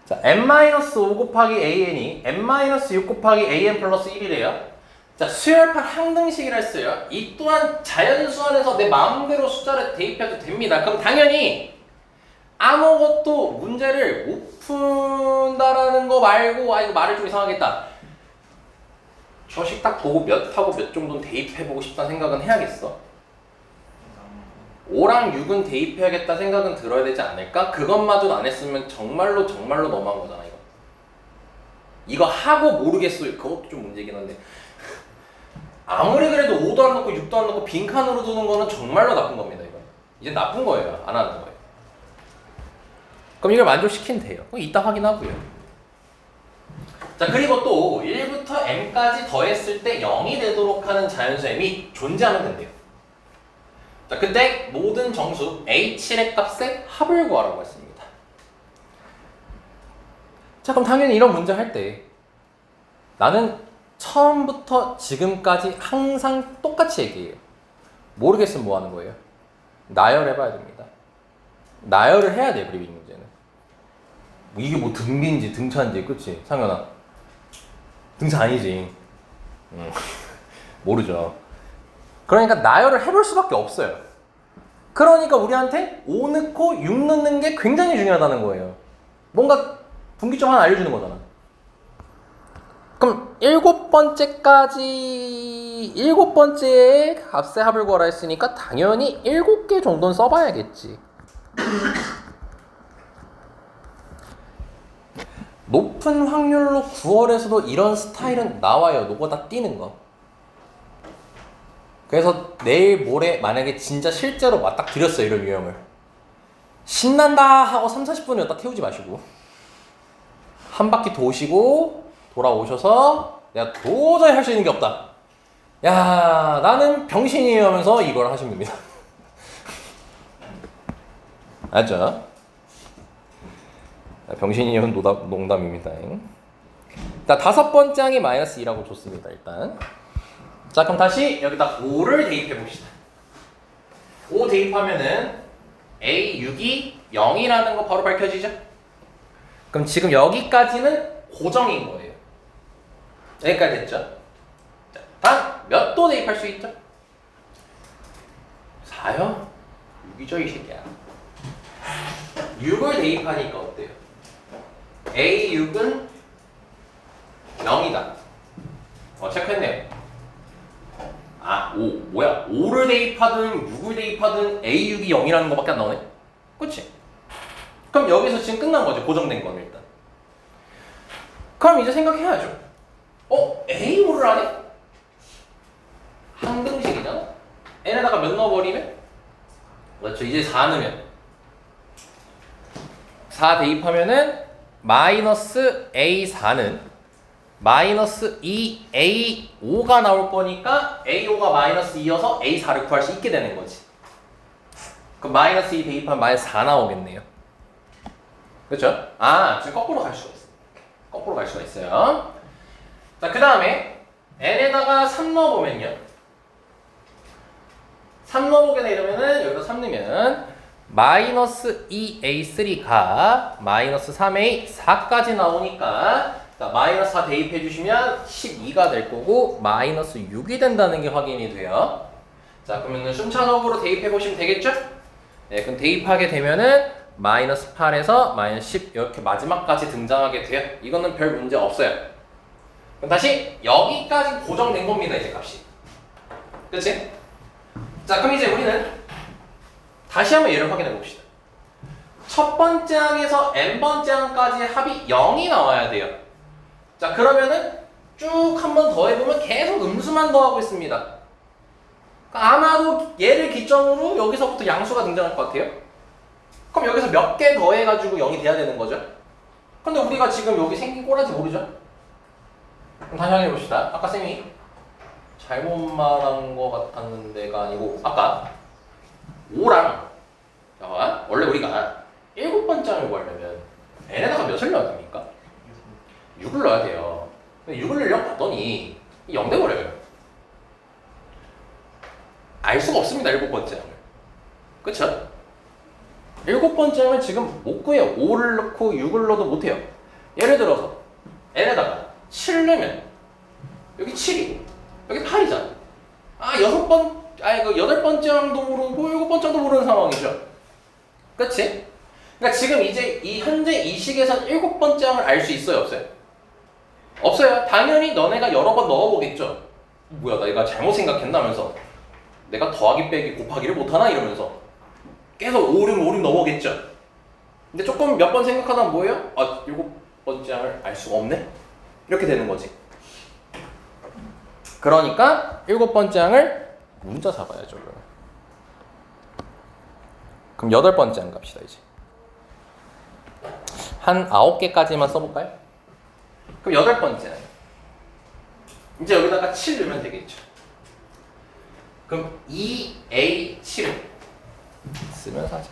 자, n-5 곱하기 AN이 n-6 곱하기 AN 플러스 1이래요. 자, 수열판 항등식이라 했어요. 이 또한 자연수 안에서 내 마음대로 숫자를 대입해도 됩니다. 그럼 당연히 아무것도 문제를 못 푼다라는 거 말고 이거 말을 좀 이상하겠다. 저 식 딱 보고 몇 하고 몇 정도는 대입해보고 싶다는 생각은 해야겠어. 5랑 6은 대입해야겠다 생각은 들어야 되지 않을까? 그것마저도 안 했으면 정말로 너무한 거잖아. 이거 하고 모르겠어요. 그것도 좀 문제긴 한데 아무리 그래도 5도 안 넣고 6도 안 넣고 빈칸으로 두는 거는 정말로 나쁜 겁니다. 이거 이제 나쁜 거예요. 안 하는 거예요. 그럼 이걸 만족시키면 돼요. 이따 확인하고요. 자, 그리고 또 1부터 m까지 더했을 때 0이 되도록 하는 자연수 m이 존재하면 된대요. 자, 그때 모든 정수 h의 값의 합을 구하라고 했습니다. 자, 그럼 당연히 이런 문제 할 때 나는 처음부터 지금까지 항상 똑같이 얘기해요. 모르겠으면 뭐 하는 거예요? 나열해봐야 됩니다. 나열을 해야 돼요. 그리고 이 문제는 이게 뭐 등비인지 등차인지, 그치? 상현아, 등차 아니지. 모르죠. 그러니까 나열을 해볼 수밖에 없어요. 그러니까 우리한테 5 넣고 6 넣는 게 굉장히 중요하다는 거예요. 뭔가 분기점 하나 알려주는 거잖아. 그럼 7번째에 값의 합을 구하라 했으니까 당연히 7개 정도는 써봐야겠지. 높은 확률로 9월에서도 이런 스타일은 나와요. 노보다 뛰는 거. 그래서 내일 모레 만약에 진짜 실제로 맞닥 드렸어요. 이런 유형을. 신난다 하고 3-40분을 딱 태우지 마시고 한 바퀴 도시고 돌아오셔서 내가 도저히 할 수 있는 게 없다. 야, 나는 병신이에요 하면서 이걸 하시면 됩니다. 알죠? 병신이에요 농담입니다. 자, 5번째 항이 마이너스 2라고 줬습니다. 일단 자, 그럼 다시 여기다 5를 대입해 봅시다. 5 대입하면은 A6이 0이라는 거 바로 밝혀지죠? 그럼 지금 여기까지는 고정인 거예요. 여기까지 됐죠? 자, 다음 몇 도 대입할 수 있죠? 4요? 6이죠 이 새끼야. 6을 대입하니까 어때요? A6은 0이다. 체크했네요. 아, 5. 뭐야? 5를 대입하든 6을 대입하든 A6이 0이라는 거밖에 안 나오네? 그치? 그럼 여기서 지금 끝난 거죠. 고정된 건 일단. 그럼 이제 생각해야죠. A5를 하네? 항등식이잖아? n에다가 몇 넣어버리면? 그렇죠. 이제 4 넣으면 4 대입하면은 마이너스 A4는 마이너스 2A5가 나올 거니까 A5가 마이너스 2여서 A4를 구할 수 있게 되는 거지. 그럼 마이너스 2 대입하면 마이너스 4 나오겠네요. 그렇죠? 아, 지금 거꾸로 갈 수가 있어. 거꾸로 갈 수가 있어요. 자, 그 다음에 n에다가 3 넣어보면요. 3 넣어보게 되면은 여기다 3 넣으면 마이너스 2A3가 마이너스 3A4까지 나오니까 자, 마이너스 4 대입해 주시면 12가 될 거고 마이너스 6이 된다는 게 확인이 돼요. 자, 그러면 순차적으로 대입해 보시면 되겠죠? 네, 그럼 대입하게 되면은 마이너스 8에서 마이너스 10 이렇게 마지막까지 등장하게 돼요. 이거는 별 문제 없어요. 그럼 다시 여기까지 고정된 겁니다. 이제 값이. 그치? 자, 그럼 이제 우리는 다시 한번 얘를 확인해 봅시다. 첫 번째 항에서 n번째 항까지 합이 0이 나와야 돼요. 자, 그러면은 쭉 한 번 더 해보면 계속 음수만 더하고 있습니다. 그러니까 아마도 얘를 기점으로 여기서부터 양수가 등장할 것 같아요. 그럼 여기서 몇 개 더해가지고 0이 돼야 되는 거죠. 근데 우리가 지금 여기 생긴 꼬라지 모르죠? 그럼 다시 확인해 봅시다. 아까 쌤이 잘못 말한 것 같았는데가 아니고 아까 5랑 원래 우리가 7번째 항을 구하려면 n에다가 몇을 넣어야 됩니까? 6을 넣어야 돼요. 근데 6을 넣으려고 봤더니 0 돼버려요. 알 수가 없습니다. 7번째 항을. 그쵸? 7번째 항을 지금 못 구해요. 5를 넣고 6을 넣어도 못해요. 예를 들어서 n에다가 7 넣으면 여기 7이고 여기 8이잖아. 아, 8번째 항도 모르고 7번째 항도 모르는 상황이죠. 그치? 그러니까 지금 이제 현재 이 식에서 7번째 항을 알 수 있어요? 없어요? 없어요. 당연히 너네가 여러 번 넣어보겠죠. 뭐야, 내가 잘못 생각했나면서 내가 더하기 빼기 곱하기를 못하나 이러면서 계속 5, 6 넣어보겠죠. 근데 조금 몇 번 생각하다 뭐예요? 아, 7번째 항을 알 수가 없네? 이렇게 되는 거지. 그러니까 7번째 항을 문자 잡아야죠. 그럼 8번째 항 갑시다. 이제 한 9개까지만 써볼까요? 그럼 8번째 항 이제 여기다가 7 넣으면 되겠죠. 그럼 2A7은 쓰면서 하자.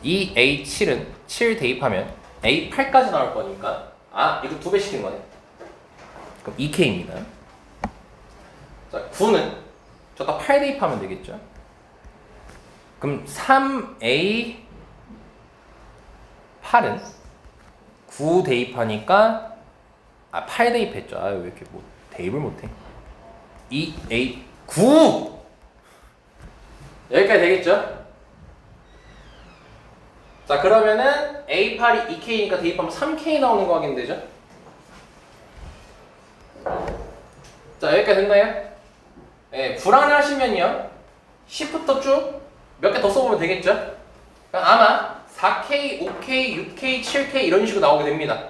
2A7은 7 대입하면 A8까지 나올 거니까 이거 2배 시킨 거네. 그럼 2K입니다. 자, 9는 저다 8 대입하면 되겠죠. 그럼 3A8은 9 대입하니까 8 대입했죠. 왜 이렇게 대입을 못해? 2A9 여기까지 되겠죠? 자 그러면은 A8이 2K니까 대입하면 3K 나오는 거 확인되죠? 자 여기까지 됐나요? 예, 불안하시면요 C부터 쭉 몇 개 더 써보면 되겠죠? 그러니까 아마 4K, 5K, 6K, 7K 이런 식으로 나오게 됩니다.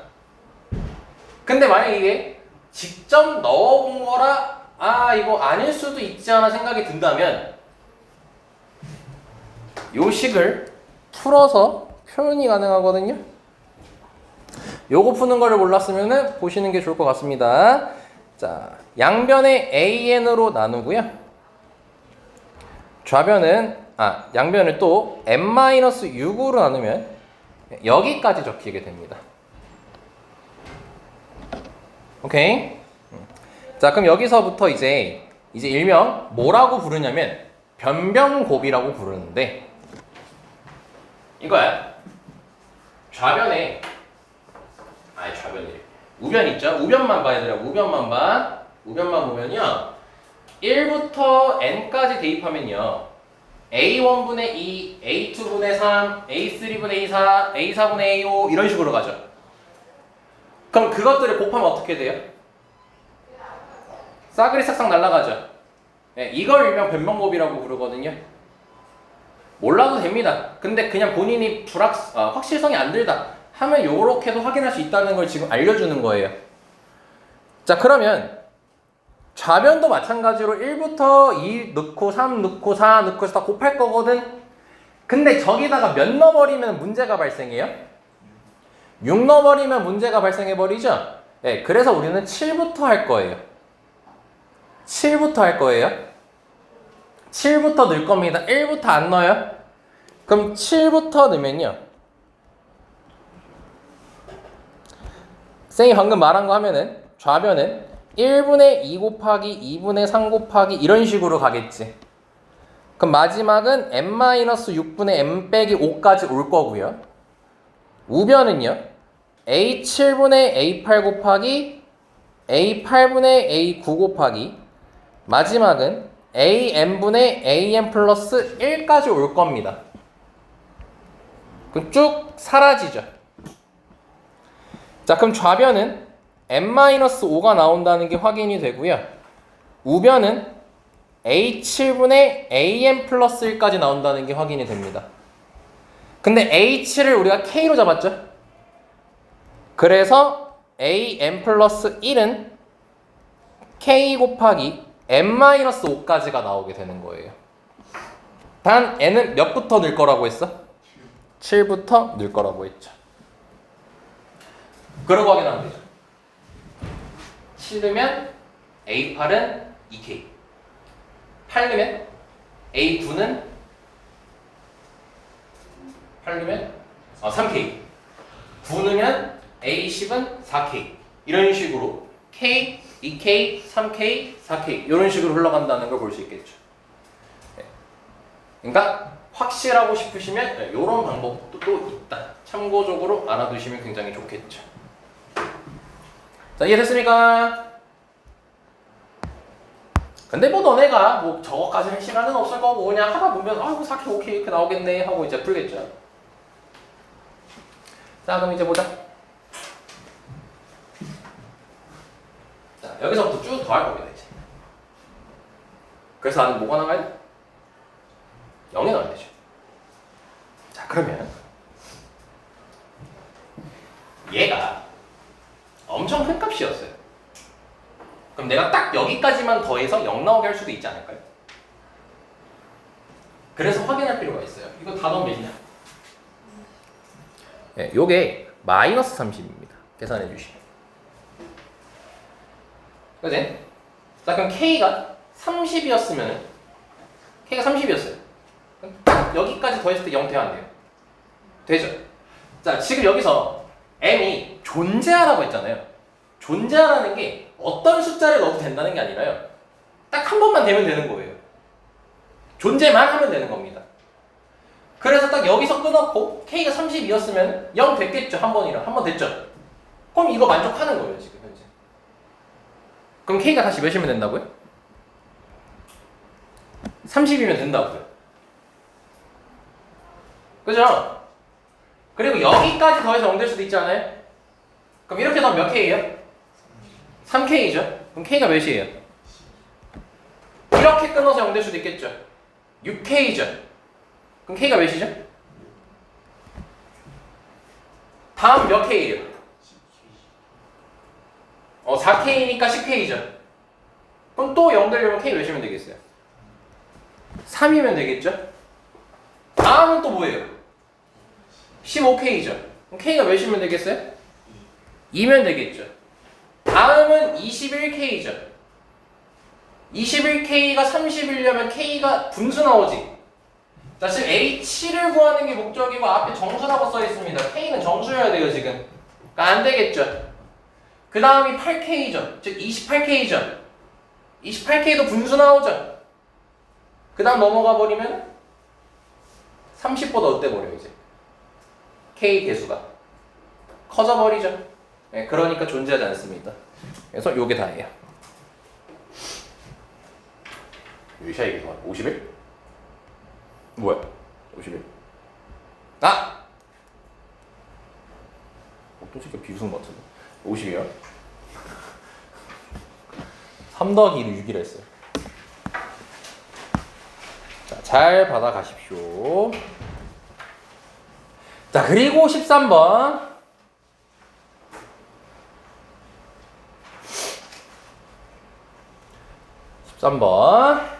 근데 만약에 이게 직접 넣어본 거라 이거 아닐 수도 있지 않아 생각이 든다면 요 식을 풀어서 표현이 가능하거든요. 요거 푸는 거를 몰랐으면 보시는 게 좋을 것 같습니다. 자, 양변에 AN으로 나누고요. 좌변은 양변을 또 n-6으로 나누면 여기까지 적히게 됩니다. 오케이. 자, 그럼 여기서부터 이제 일명 뭐라고 부르냐면 변변곱이라고 부르는데 이거야. 좌변에 좌변이래. 우변 있죠? 우변만 봐야 되라고. 우변만 봐. 우변만 보면요. 1부터 n까지 대입하면요. a1분의 2, a2분의 3, a3분의 4, a4분의 a5 이런 식으로 가죠. 그럼 그것들을 곱하면 어떻게 돼요? 싸그리 싹싹 날아가죠. 네, 이걸 일명 변변곱이라고 부르거든요. 몰라도 됩니다. 근데 그냥 본인이 확실성이 안 들다 하면 요렇게도 확인할 수 있다는 걸 지금 알려주는 거예요. 자 그러면 좌변도 마찬가지로 1부터 2 넣고 3 넣고 4 넣고 해서 다 곱할 거거든. 근데 저기다가 몇 넣어버리면 문제가 발생해요? 6 넣어버리면 문제가 발생해버리죠? 네, 그래서 우리는 7부터 할 거예요. 7부터 할 거예요. 7부터 넣을 겁니다. 1부터 안 넣어요? 그럼 7부터 넣으면요. 쌤이 방금 말한 거 하면은 좌변은 1분의 2 곱하기 2분의 3 곱하기 이런 식으로 가겠지. 그럼 마지막은 n-6분의 n 빼기 5까지 올 거고요. 우변은요. a7분의 a8 곱하기 a8분의 a9 곱하기 마지막은 an분의 an 플러스 1까지 올 겁니다. 그럼 쭉 사라지죠. 자 그럼 좌변은 n-5가 나온다는 게 확인이 되고요. 우변은 a7분의 an 플러스 1까지 나온다는 게 확인이 됩니다. 근데 a7을 우리가 k로 잡았죠? 그래서 an 플러스 1은 k 곱하기 n-5까지가 나오게 되는 거예요. 단 n은 몇부터 넣을 거라고 했어? 7부터 넣을 거라고 했죠. 그러고 확인하면 되죠. 7 넣으면 A8은 2K 8 넣으면 A9는 3K 9 넣으면 A10은 4K 이런 식으로 K, 2K, 3K, 4K 이런 식으로 흘러간다는 걸 볼 수 있겠죠. 그러니까 확실하고 싶으시면 이런 방법도 또 있다. 참고적으로 알아두시면 굉장히 좋겠죠. 자, 이해됐습니까? 근데 뭐 너네가 뭐 저거까지 할 시간은 없을 거고 그냥 하다 보면 4K, 5K 이렇게 나오겠네 하고 이제 풀겠죠. 자, 그럼 이제 보자. 자, 여기서부터 쭉 더 할 겁니다, 이제. 그래서 나는 뭐가 나와야 돼? 0이 나와야 되죠. 자, 그러면 얘가 엄청 큰 값이었어요. 그럼 내가 딱 여기까지만 더해서 0 나오게 할 수도 있지 않을까요? 그래서 확인할 필요가 있어요. 이거 단어 몇이냐? 네, 요게 마이너스 30입니다. 계산해 주시면. 그지? 자, 그럼 K가 30이었으면은 K가 30이었어요. 그럼 딱 여기까지 더했을 때 0 돼야 안 돼요? 되죠? 자, 지금 여기서 M이 존재하라고 했잖아요. 존재하라는 게 어떤 숫자를 넣어도 된다는 게 아니라요. 딱 한 번만 되면 되는 거예요. 존재만 하면 되는 겁니다. 그래서 딱 여기서 끊었고 K가 32였으면 0 됐겠죠. 한 번이랑. 한 번 됐죠. 그럼 이거 만족하는 거예요. 지금 현재. 그럼 K가 다시 몇이면 된다고요? 30이면 된다고요. 그죠? 그리고 여기까지 더해서 0 될 수도 있지 않아요? 그럼 이렇게 넣으면 몇 K예요? 3K죠. 그럼 K가 몇이에요? 이렇게 끊어서 0 될 수도 있겠죠. 6K죠. 그럼 K가 몇이죠? 다음 몇 K예요? 4K니까 10K죠. 그럼 또 0 되려면 K 몇이면 되겠어요? 3이면 되겠죠? 다음은 또 뭐예요? 15K죠. 그럼 K가 몇이면 되겠어요? 2면 되겠죠. 다음은 21K죠. 21K가 30이려면 K가 분수 나오지. 자, 지금 H를 구하는 게 목적이고 앞에 정수라고 써 있습니다. K는 정수여야 돼요, 지금. 그러니까 안 되겠죠. 그 다음이 8K죠. 즉 28K죠. 28K도 분수 나오죠. 그 다음 넘어가 버리면 30보다 어때 버려 이제. K 개수가 커져 버리죠. 네, 그러니까 존재하지 않습니다. 그래서 요게 다예요. 유샤 얘기 동안 51? 뭐야? 51? 아! 또 새끼 비웃은 것 같은데. 50이요? 3 더하기 2는 6이라 했어요. 자, 잘 받아가십시오. 자, 그리고 13번. 13번.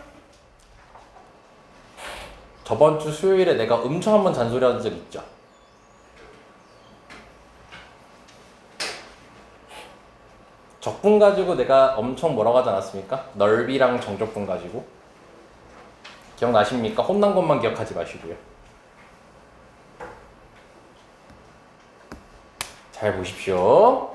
저번 주 수요일에 내가 엄청 한번 잔소리한 적 있죠? 적분 가지고 내가 엄청 뭐라고 하지 않았습니까? 넓이랑 정적분 가지고. 기억나십니까? 혼난 것만 기억하지 마시고요. 잘 보십시오.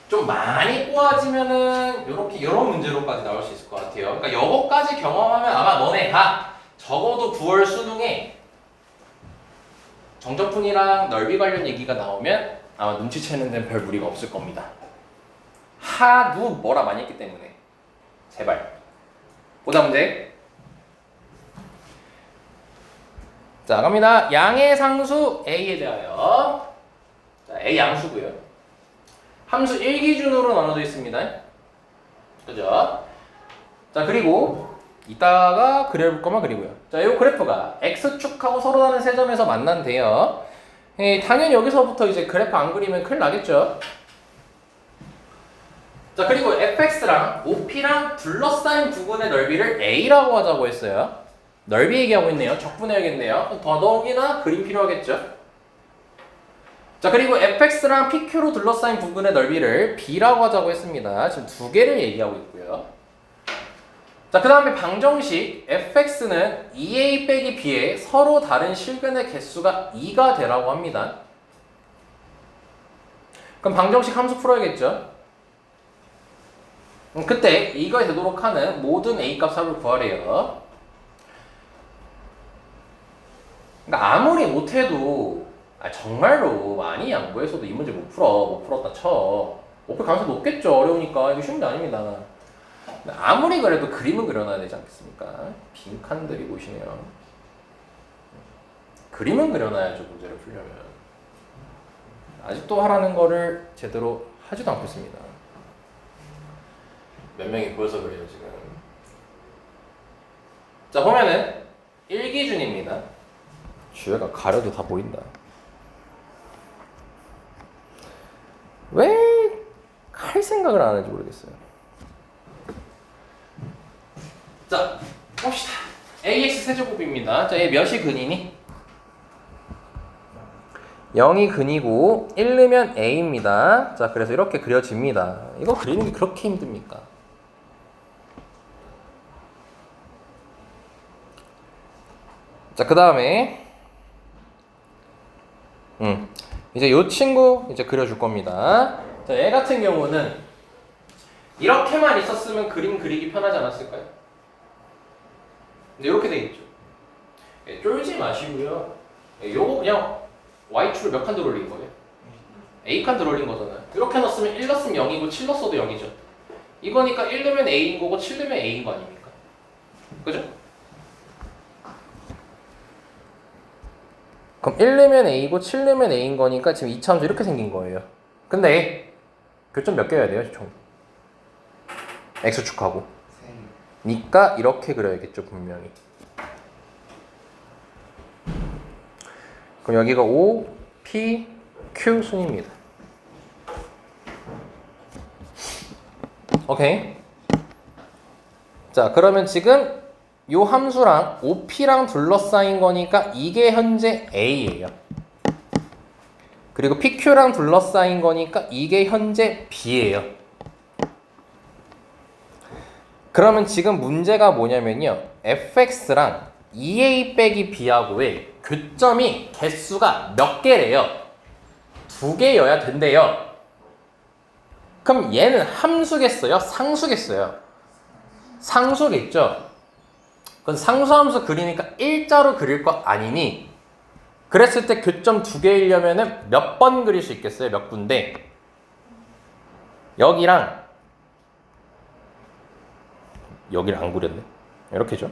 좀 많이 꼬아지면은 이런 문제로까지 나올 수 있을 것 같아요. 그러니까 요거까지 경험하면 아마 너네가 적어도 9월 수능에 정적분이랑 넓이 관련 얘기가 나오면 아마 눈치채는 데는 별 무리가 없을 겁니다. 하도 뭐라 많이 했기 때문에. 제발. 보다 문제. 자, 갑니다. 양의 상수 A에 대하여. 자, A 양수고요. 함수 1 기준으로 나눠져 있습니다. 그죠? 자, 그리고 이따가 그려볼 거만 그리고요. 자, 이 그래프가 X축하고 서로 다른 세 점에서 만난대요. 당연히 여기서부터 이제 그래프 안 그리면 큰일 나겠죠? 자, 그리고 fx랑 OP랑 둘러싸인 부분의 넓이를 A라고 하자고 했어요. 넓이 얘기하고 있네요. 적분해야겠네요. 더더욱이나 그림 필요하겠죠? 자, 그리고 fx랑 pq로 둘러싸인 부분의 넓이를 b라고 하자고 했습니다. 지금 두 개를 얘기하고 있고요. 자, 그 다음에 방정식 fx는 2a 빼기 b에 서로 다른 실근의 개수가 2가 되라고 합니다. 그럼 방정식 함수 풀어야겠죠? 그때 이거에 되도록 하는 모든 a 값합을 구하래요. 그러니까 아무리 못해도 정말로 많이 양보해서도 이 문제 못 풀었다 쳐. 못 풀 가능성이 높겠죠. 어려우니까. 이거 쉬운 게 아닙니다. 아무리 그래도 그림은 그려놔야 되지 않겠습니까? 빈칸들이 보이시네요. 그림은 그려놔야죠, 문제를 풀려면. 아직도 하라는 거를 제대로 하지도 않고 있습니다. 몇 명이 보여서 그래요, 지금. 자, 보면은 1기준입니다. 주회가 가려도 다 보인다. 왜 할 생각을 안 하는지 모르겠어요. 자, 봅시다. AX 세제곱입니다. 자, 얘 몇이 근이니? 0이 근이고 1 넣으면 A입니다. 자, 그래서 이렇게 그려집니다. 이거 그리는 게 그렇게 힘듭니까? 자, 그 다음에 이제 요 친구 이제 그려줄 겁니다. 자, 얘 같은 경우는 이렇게만 있었으면 그림 그리기 편하지 않았을까요? 근데 이렇게 돼 있죠. 쫄지 마시고요. 요거 그냥 Y축을 몇 칸 들어올린 거예요? A칸 들어올린 거잖아요. 이렇게 넣었으면 1 넣었으면 0이고 7 넣었어도 0이죠. 이거니까 1 넣으면 A인 거고 7 넣으면 A인 거 아닙니까? 그죠? 그럼 1 넣으면 A고 7 넣으면 A인 거니까 지금 이차함수 이렇게 생긴 거예요. 근데 교점 몇 개여야 돼요, 총? X축하고. 니까 이렇게 그려야겠죠, 분명히. 그럼 여기가 O, P, Q 순입니다. 오케이. 자, 그러면 지금 요 함수랑 OP랑 둘러싸인 거니까 이게 현재 A예요. 그리고 PQ랑 둘러싸인 거니까 이게 현재 B예요. 그러면 지금 문제가 뭐냐면요. fx랑 2a 빼기 b하고의 교점이 개수가 몇 개래요? 2개여야 된대요. 그럼 얘는 함수겠어요? 상수겠어요? 상수겠죠? 그건 상수함수 그리니까 일자로 그릴 거 아니니 그랬을 때 교점 2개이려면 몇 번 그릴 수 있겠어요? 몇 군데? 여기랑 여기를 안 그렸네. 이렇게죠.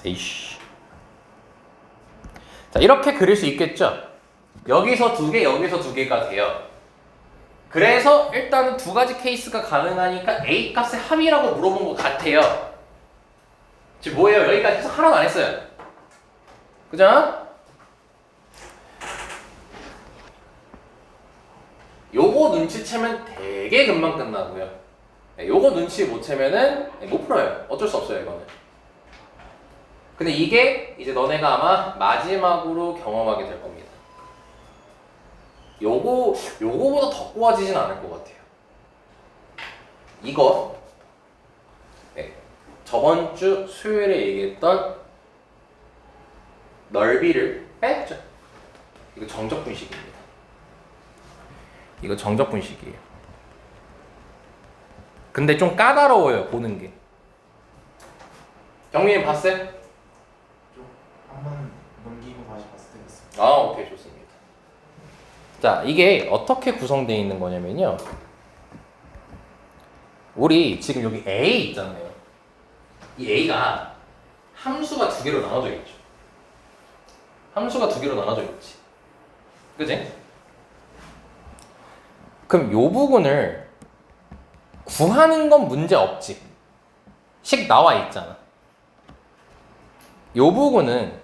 에이씨. 자, 이렇게 그릴 수 있겠죠? 여기서 2개, 여기서 2개가 돼요. 그래서 일단은 2가지 케이스가 가능하니까 A 값의 합이라고 물어본 것 같아요. 지금 뭐예요? 여기까지 해석 하나도 안 했어요. 그죠? 요거 눈치채면 되게 금방 끝나고요. 요거 눈치 못 채면은 못 풀어요. 어쩔 수 없어요, 이거는. 근데 이게 이제 너네가 아마 마지막으로 경험하게 될 겁니다. 요거보다 더 꼬아지진 않을 것 같아요. 이거 저번 주 수요일에 얘기했던 넓이를 뺐죠. 이거 정적 분식입니다. 이거 정적 분식이에요. 근데 좀 까다로워요, 보는 게. 경민이 봤어요? 한번 넘기고 다시 봤을 때 됐어요. 아, 오케이, 좋습니다. 자, 이게 어떻게 구성되어 있는 거냐면요. 우리 지금 여기 A 있잖아요. 이 A가 함수가 2개로 나눠져 있죠. 함수가 2개로 나눠져 있지. 그지? 그럼 요 부분을 구하는 건 문제 없지. 식 나와 있잖아. 요 부분은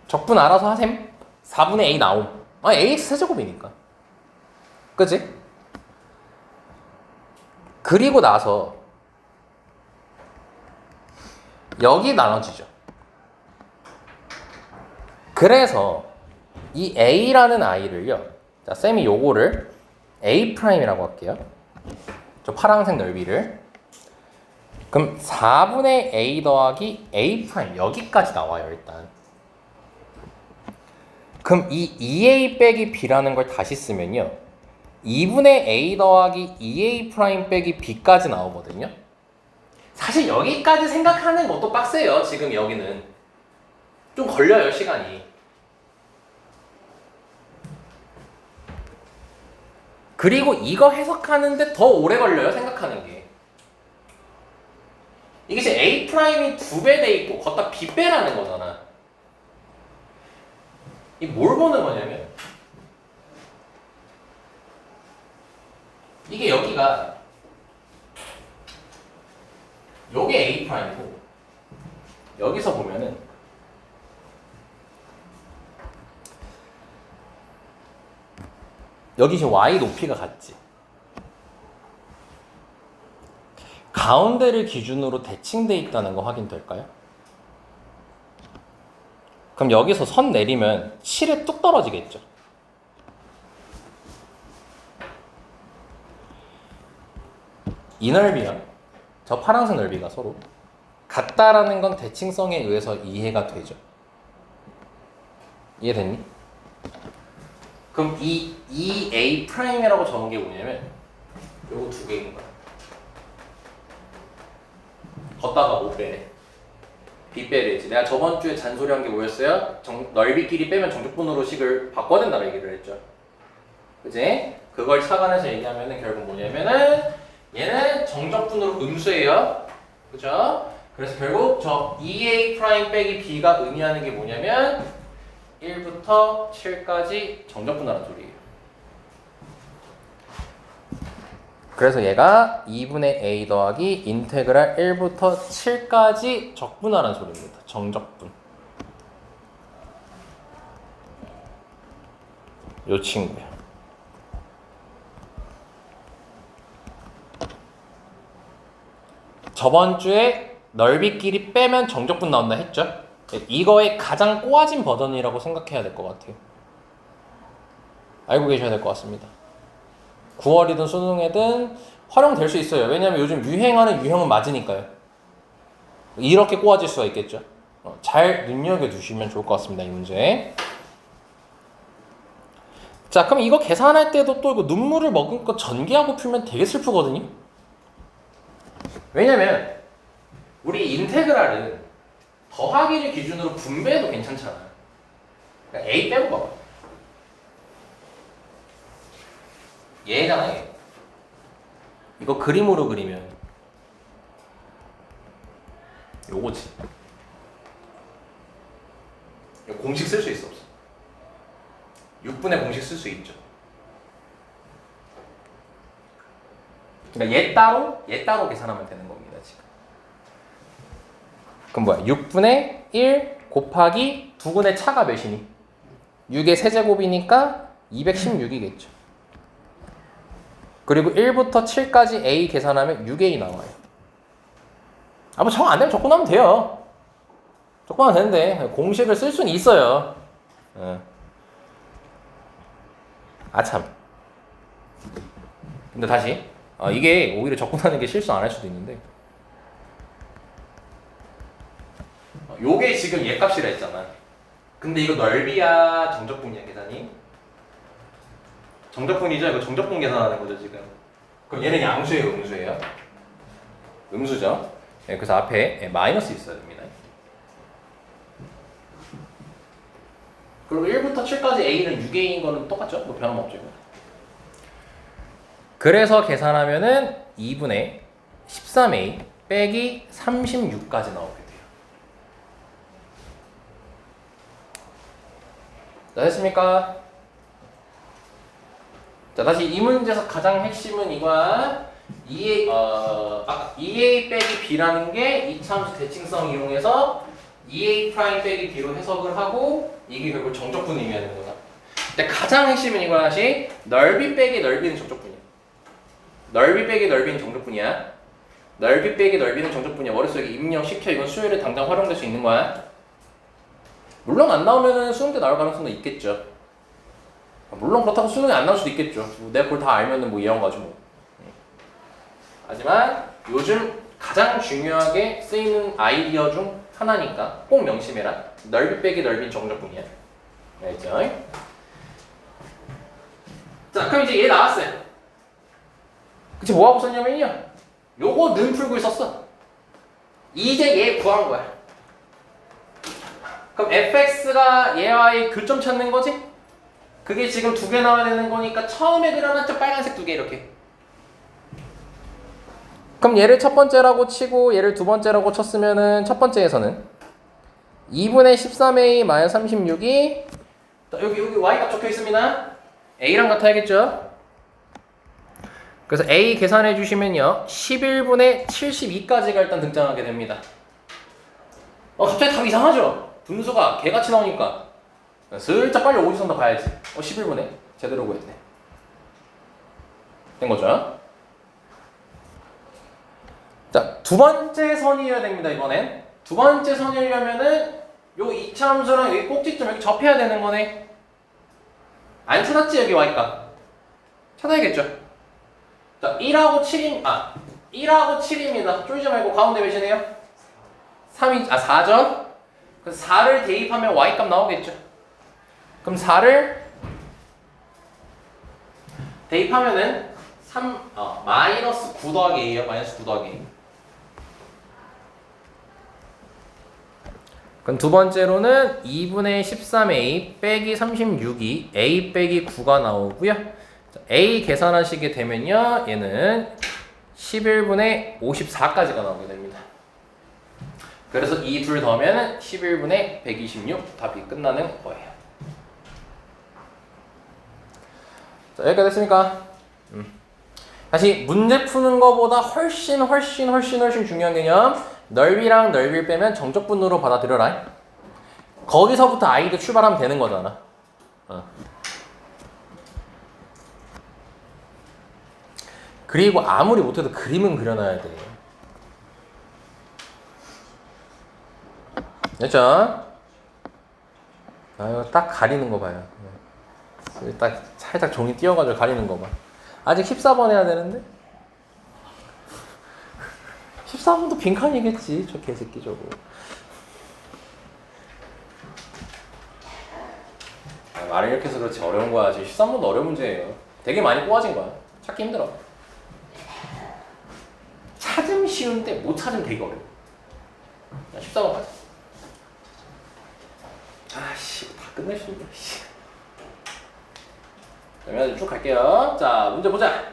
적분 알아서 하셈. 4분의 A 나옴. AX 세제곱이니까. 그치? 그리고 나서 여기 나눠지죠. 그래서 이 A라는 아이를요. 자, 쌤이 요거를 A'이라고 할게요. 저 파란색 넓이를. 그럼 4분의 A 더하기 A' 여기까지 나와요, 일단. 그럼 이 2A 빼기 B라는 걸 다시 쓰면요. 2분의 A 더하기 2A' 빼기 B까지 나오거든요. 사실 여기까지 생각하는 것도 빡세요, 지금 여기는. 좀 걸려요, 시간이. 그리고 이거 해석하는데 더 오래 걸려요, 생각하는 게. 이게 이제 A'이 2배 돼 있고 걷다 B 빼라는 거잖아. 이 뭘 보는 거냐면 이게 여기가 요게 A'이고 여기서 보면은 여기 지금 Y 높이가 같지. 가운데를 기준으로 대칭돼 있다는 거 확인될까요? 그럼 여기서 선 내리면 7에 뚝 떨어지겠죠. 이 넓이랑 저 파란색 넓이가 서로 같다라는 건 대칭성에 의해서 이해가 되죠. 이해됐니? 그럼 이 A'이라고 적은 게 뭐냐면 요거 2개인 거야. 걷다가 못 빼네. B 빼래지. 내가 저번 주에 잔소리한 게 뭐였어요? 넓이끼리 빼면 정적분으로 식을 바꿔야 된다고 얘기를 했죠. 그지? 그걸 착안해서 얘기하면은 결국 뭐냐면은 얘는 정적분으로 음수예요. 그죠? 그래서 결국 저 2a 프라임 빼기 b가 의미하는 게 뭐냐면 1부터 7까지 정적분하는 소리예요. 그래서 얘가 2분의 a 더하기 인테그랄 1부터 7까지 적분하는 소리입니다. 정적분. 요 친구야. 저번 주에 넓이끼리 빼면 정적분 나온다 했죠? 이거의 가장 꼬아진 버전이라고 생각해야 될 것 같아요. 알고 계셔야 될 것 같습니다. 9월이든 수능에든 활용될 수 있어요. 왜냐하면 요즘 유행하는 유형은 맞으니까요. 이렇게 꼬아질 수가 있겠죠. 잘 눈여겨두시면 좋을 것 같습니다. 이 문제. 자, 그럼 이거 계산할 때도 또 이거 눈물을 머금고 전개하고 풀면 되게 슬프거든요. 왜냐면 우리 인테그랄은 더하기를 기준으로 분배해도 괜찮잖아. 그러니까 A 빼고 봐봐. 얘잖아, 얘. 이거 그림으로 그리면 요거지. 이거 공식 쓸 수 있어, 없어? 6분의 공식 쓸 수 있죠. 그러니까 얘 따로 계산하면 되는 겁니다, 지금. 그럼 뭐야? 6분의 1 곱하기 2분의 차가 몇이니? 6의 세제곱이니까 216이겠죠. 그리고 1부터 7까지 a 계산하면 6a 나와요. 뭐 정 안 되면 적분하면 돼요. 적분하면 되는데 공식을 쓸 수는 있어요. 아참. 근데 다시 이게 오히려 적분하는 게 실수 안 할 수도 있는데 요게 지금 얘 값이라 했잖아. 근데 이거 넓이야 정적분이야 계산이? 정적분이죠? 이거 정적분 계산하는 거죠 지금. 그럼 얘는 양수예요 음수예요? 음수죠. 그래서 앞에 마이너스 있어야 됩니다. 그리고 1부터 7까지 a는 6a인 거는 똑같죠? 뭐 변함없죠. 그래서 계산하면은 2분의 13a 빼기 36까지 나오게 돼요. 자, 됐습니까? 자, 다시 이 문제에서 가장 핵심은 이거야. 2a 빼기 b라는 게 이차함수 대칭성 이용해서 2a 프라임 빼기 b로 해석을 하고 이게 결국 정적분을 의미하는 거다. 근데 가장 핵심은 이거야. 다시 넓이 빼기 넓이는 정적분이야. 넓이 빼기 넓이는 정적분이야. 넓이 빼기 넓이는 정적분이야. 머릿속에 입력시켜. 이건 수요일에 당장 활용될 수 있는 거야. 물론 안 나오면은 수능 때 나올 가능성도 있겠죠. 물론 그렇다고 수능이 안 나올 수도 있겠죠. 내가 그걸 다 알면은 뭐 이해한 거지 뭐. 하지만 요즘 가장 중요하게 쓰이는 아이디어 중 하나니까 꼭 명심해라. 넓이 빼기 넓이는 정적분이야. 알겠죠? 자, 그럼 이제 얘 나왔어요. 그치, 뭐하고 썼냐면요. 요거는 풀고 있었어. 이제 얘 구한 거야. 그럼 fx가 얘와의 교점 찾는 거지? 그게 지금 2개 나와야 되는 거니까 처음에 그려놨죠? 빨간색 2개 이렇게. 그럼 얘를 첫 번째라고 치고 얘를 두 번째라고 쳤으면은 첫 번째에서는 2분의 13a 마이너스 36이 여기 y값 적혀 있습니다. a랑 같아야겠죠? 그래서 a 계산해 주시면요 11분의 72까지가 일단 등장하게 됩니다. 갑자기 답 이상하죠? 분수가 개같이 나오니까 슬쩍 빨리 오지선다 봐야지. 11분의 제대로 구했네. 된 거죠? 자, 두 번째 선이어야 됩니다. 이번엔 두 번째 선이려면은 요 이차함수랑 여기 꼭지점 여기 접해야 되는 거네. 안 찾았지 여기 y값? 찾아야겠죠? 자, 1하고 7입니다. 쫄지 말고 가운데 몇이네요? 4죠? 그래서 4를 대입하면 y값 나오겠죠? 그럼 4를 대입하면은 마이너스 9 더하기 a예요. 마이너스 9 더하기 a. 그럼 두 번째로는 2분의 13a 빼기 36이 a 빼기 9가 나오고요. a 계산하시게 되면요. 얘는 11분의 54까지가 나오게 됩니다. 그래서 이 둘 더하면 11분의 126 답이 끝나는 거예요. 자, 여기까지 됐습니까? 다시 문제 푸는 거보다 훨씬 중요한 개념, 넓이랑 넓이를 빼면 정적분으로 받아들여라. 거기서부터 아이도 출발하면 되는 거잖아. 그리고 아무리 못해도 그림은 그려놔야 돼. 됐죠? 아유, 딱 가리는 거 봐요. 딱 살짝 종이 띄워가지고 가리는 거 봐. 아직 14번 해야 되는데? 14번도 빈칸이겠지, 저 개새끼 저거. 말을 이렇게 해서 그렇지 어려운 거야. 지금 13번도 어려운 문제예요. 되게 많이 꼬아진 거야. 찾기 힘들어. 찾으면 쉬운데 못 찾으면 되게 어려워. 14번 가자. 아씨, 다 끝낼 수 있네. 그러면 쭉 갈게요. 자, 문제 보자.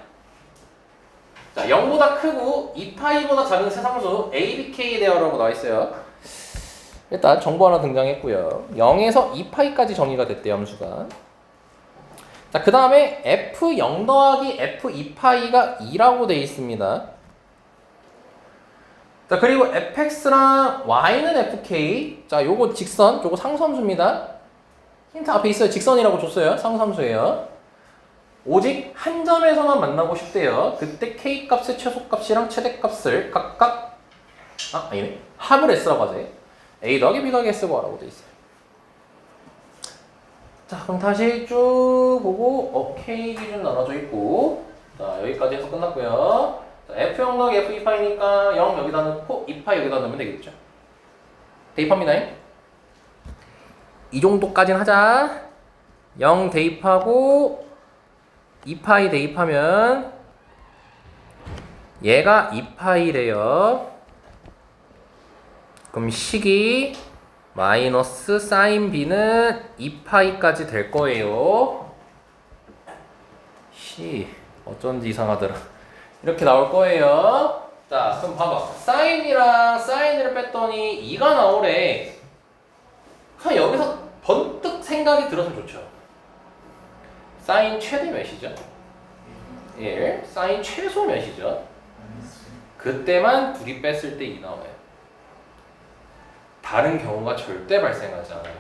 자, 0보다 크고 2파이보다 작은 세 상수 A, B, K 대화라고 나와 있어요. 일단 정보 하나 등장했고요. 0에서 2파이까지 정의가 됐대요, 함수가. 자, 그 다음에 F0 더하기 F2파이가 2라고 돼 있습니다. 자, 그리고 fx랑 y는 fk. 자, 요거 직선, 요거 상수함수입니다. 힌트 앞에 있어요. 직선이라고 줬어요. 상수함수예요. 오직 한 점에서만 만나고 싶대요. 그때 k 값의 최소값이랑 최대값을 각각 아니네. 합을 s라고 하세요. a 더하기 b 더하기 s고 하라고 돼 있어요. 자, 그럼 다시 쭉 보고 k 기준 나눠져 있고, 자, 여기까지 해서 끝났고요. 자, f0 더하기 f2파이니까 0 여기다 넣고 2파이 여기다 넣으면 되겠죠. 대입합니다. 이 정도까진 하자. 0 대입하고 2파이 대입하면 얘가 2파이래요. 그럼 식이 마이너스 사인 b는 2파이까지 될 거예요. 어쩐지 이상하더라. 이렇게 나올 거예요. 자, 그럼 봐봐. 사인이랑 사인을 뺐더니 2가 나오래. 그럼 여기서 번뜩 생각이 들어서 좋죠. 사인 최대 몇이죠? 1. 사인 최소 몇이죠? 그때만 둘이 뺐을 때 2 나와요. 다른 경우가 절대 발생하지 않아요.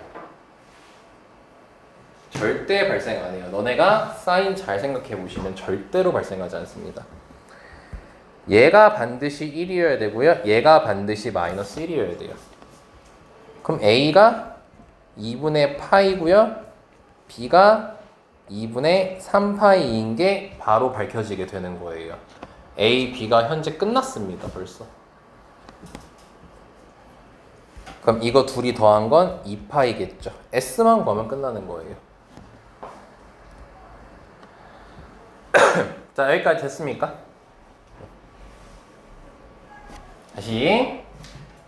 절대 발생 안 해요. 너네가 사인 잘 생각해 보시면 절대로 발생하지 않습니다. 얘가 반드시 1이어야 되고요. 얘가 반드시 마이너스 1이어야 돼요. 그럼 A가 2분의 파이고요. B가 2분의 3파이인 게 바로 밝혀지게 되는 거예요. A, B가 현재 끝났습니다. 벌써. 그럼 이거 둘이 더한 건 2파이겠죠. S만 구하면 끝나는 거예요. 자, 여기까지 됐습니까? 다시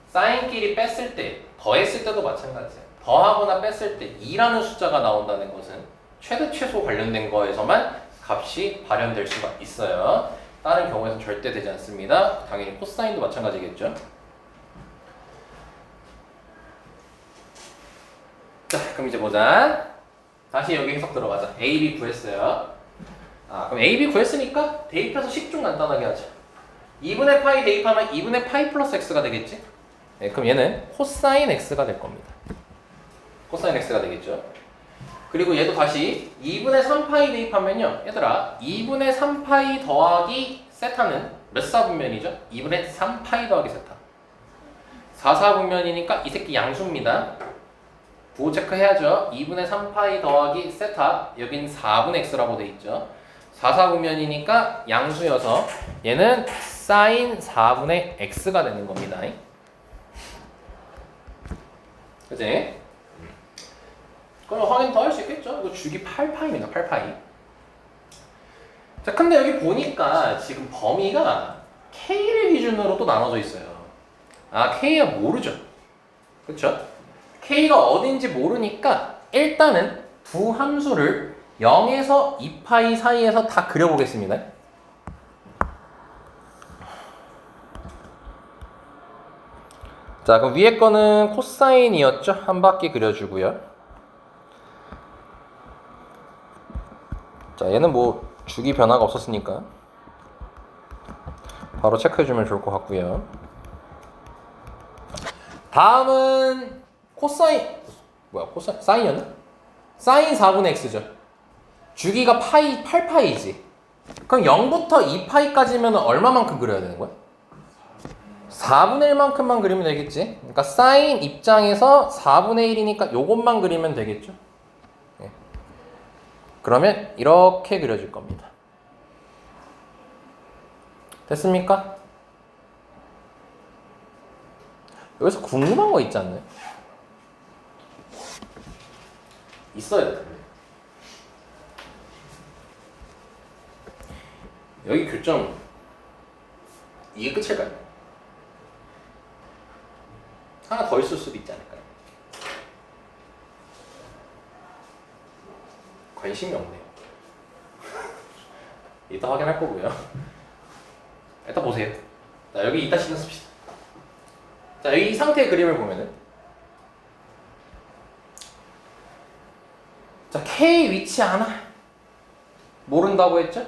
사인끼리 뺐을 때, 더했을 때도 마찬가지예요. 더하거나 뺐을 때 2라는 숫자가 나온다는 것은 최대 최소 관련된 거에서만 값이 발현될 수가 있어요. 다른 경우에는 절대 되지 않습니다. 당연히 코사인도 마찬가지겠죠. 자, 그럼 이제 보자. 다시 여기 해석 들어가자. A, B 구했어요. 그럼 A, B 구했으니까 대입해서 식 좀 간단하게 하자. 2분의 파이 대입하면 2분의 파이 플러스 x가 되겠지? 네, 그럼 얘는 코사인 x가 될 겁니다. 코사인 x가 되겠죠. 그리고 얘도 다시 2분의 3파이 대입하면요. 얘들아, 2분의 3파이 더하기 세타는 몇 사분면이죠? 2분의 3파이 더하기 세타. 4사분면이니까 이 새끼 양수입니다. 부호 체크해야죠. 2분의 3파이 더하기 세타, 여긴 4분의 x라고 돼 있죠. 4사분면이니까 양수여서 얘는 사인 4분의 x가 되는 겁니다. 그치? 그럼 확인 더 할 수 있겠죠? 이거 주기 8파이입니다. 8파이. 자, 근데 여기 보니까 지금 범위가 K를 기준으로 또 나눠져 있어요. K가 모르죠. 그쵸? K가 어딘지 모르니까 일단은 두 함수를 0에서 2파이 사이에서 다 그려보겠습니다. 자, 그럼 위에 거는 코사인이었죠? 한 바퀴 그려주고요. 자, 얘는 뭐 주기 변화가 없었으니까 바로 체크해주면 좋을 것 같고요. 다음은 코사인, 사인이었나? 사인 4분의 x죠. 주기가 파이 8파이지. 그럼 0부터 2파이까지면 얼마만큼 그려야 되는 거야? 4분의 1만큼만 그리면 되겠지. 그러니까 사인 입장에서 4분의 1이니까 요것만 그리면 되겠죠. 네. 그러면 이렇게 그려질 겁니다. 됐습니까? 여기서 궁금한 거 있지 않나요? 있어야 돼. 여기 교점 이게 끝일까요? 하나 더 있을 수도 있지 않을까요? 관심이 없네요. 이따 확인할 거고요. 이따 보세요. 자, 여기 이따 신경 씁시다. 자, 여기 이 상태의 그림을 보면은, 자, K 위치 하나 모른다고 했죠?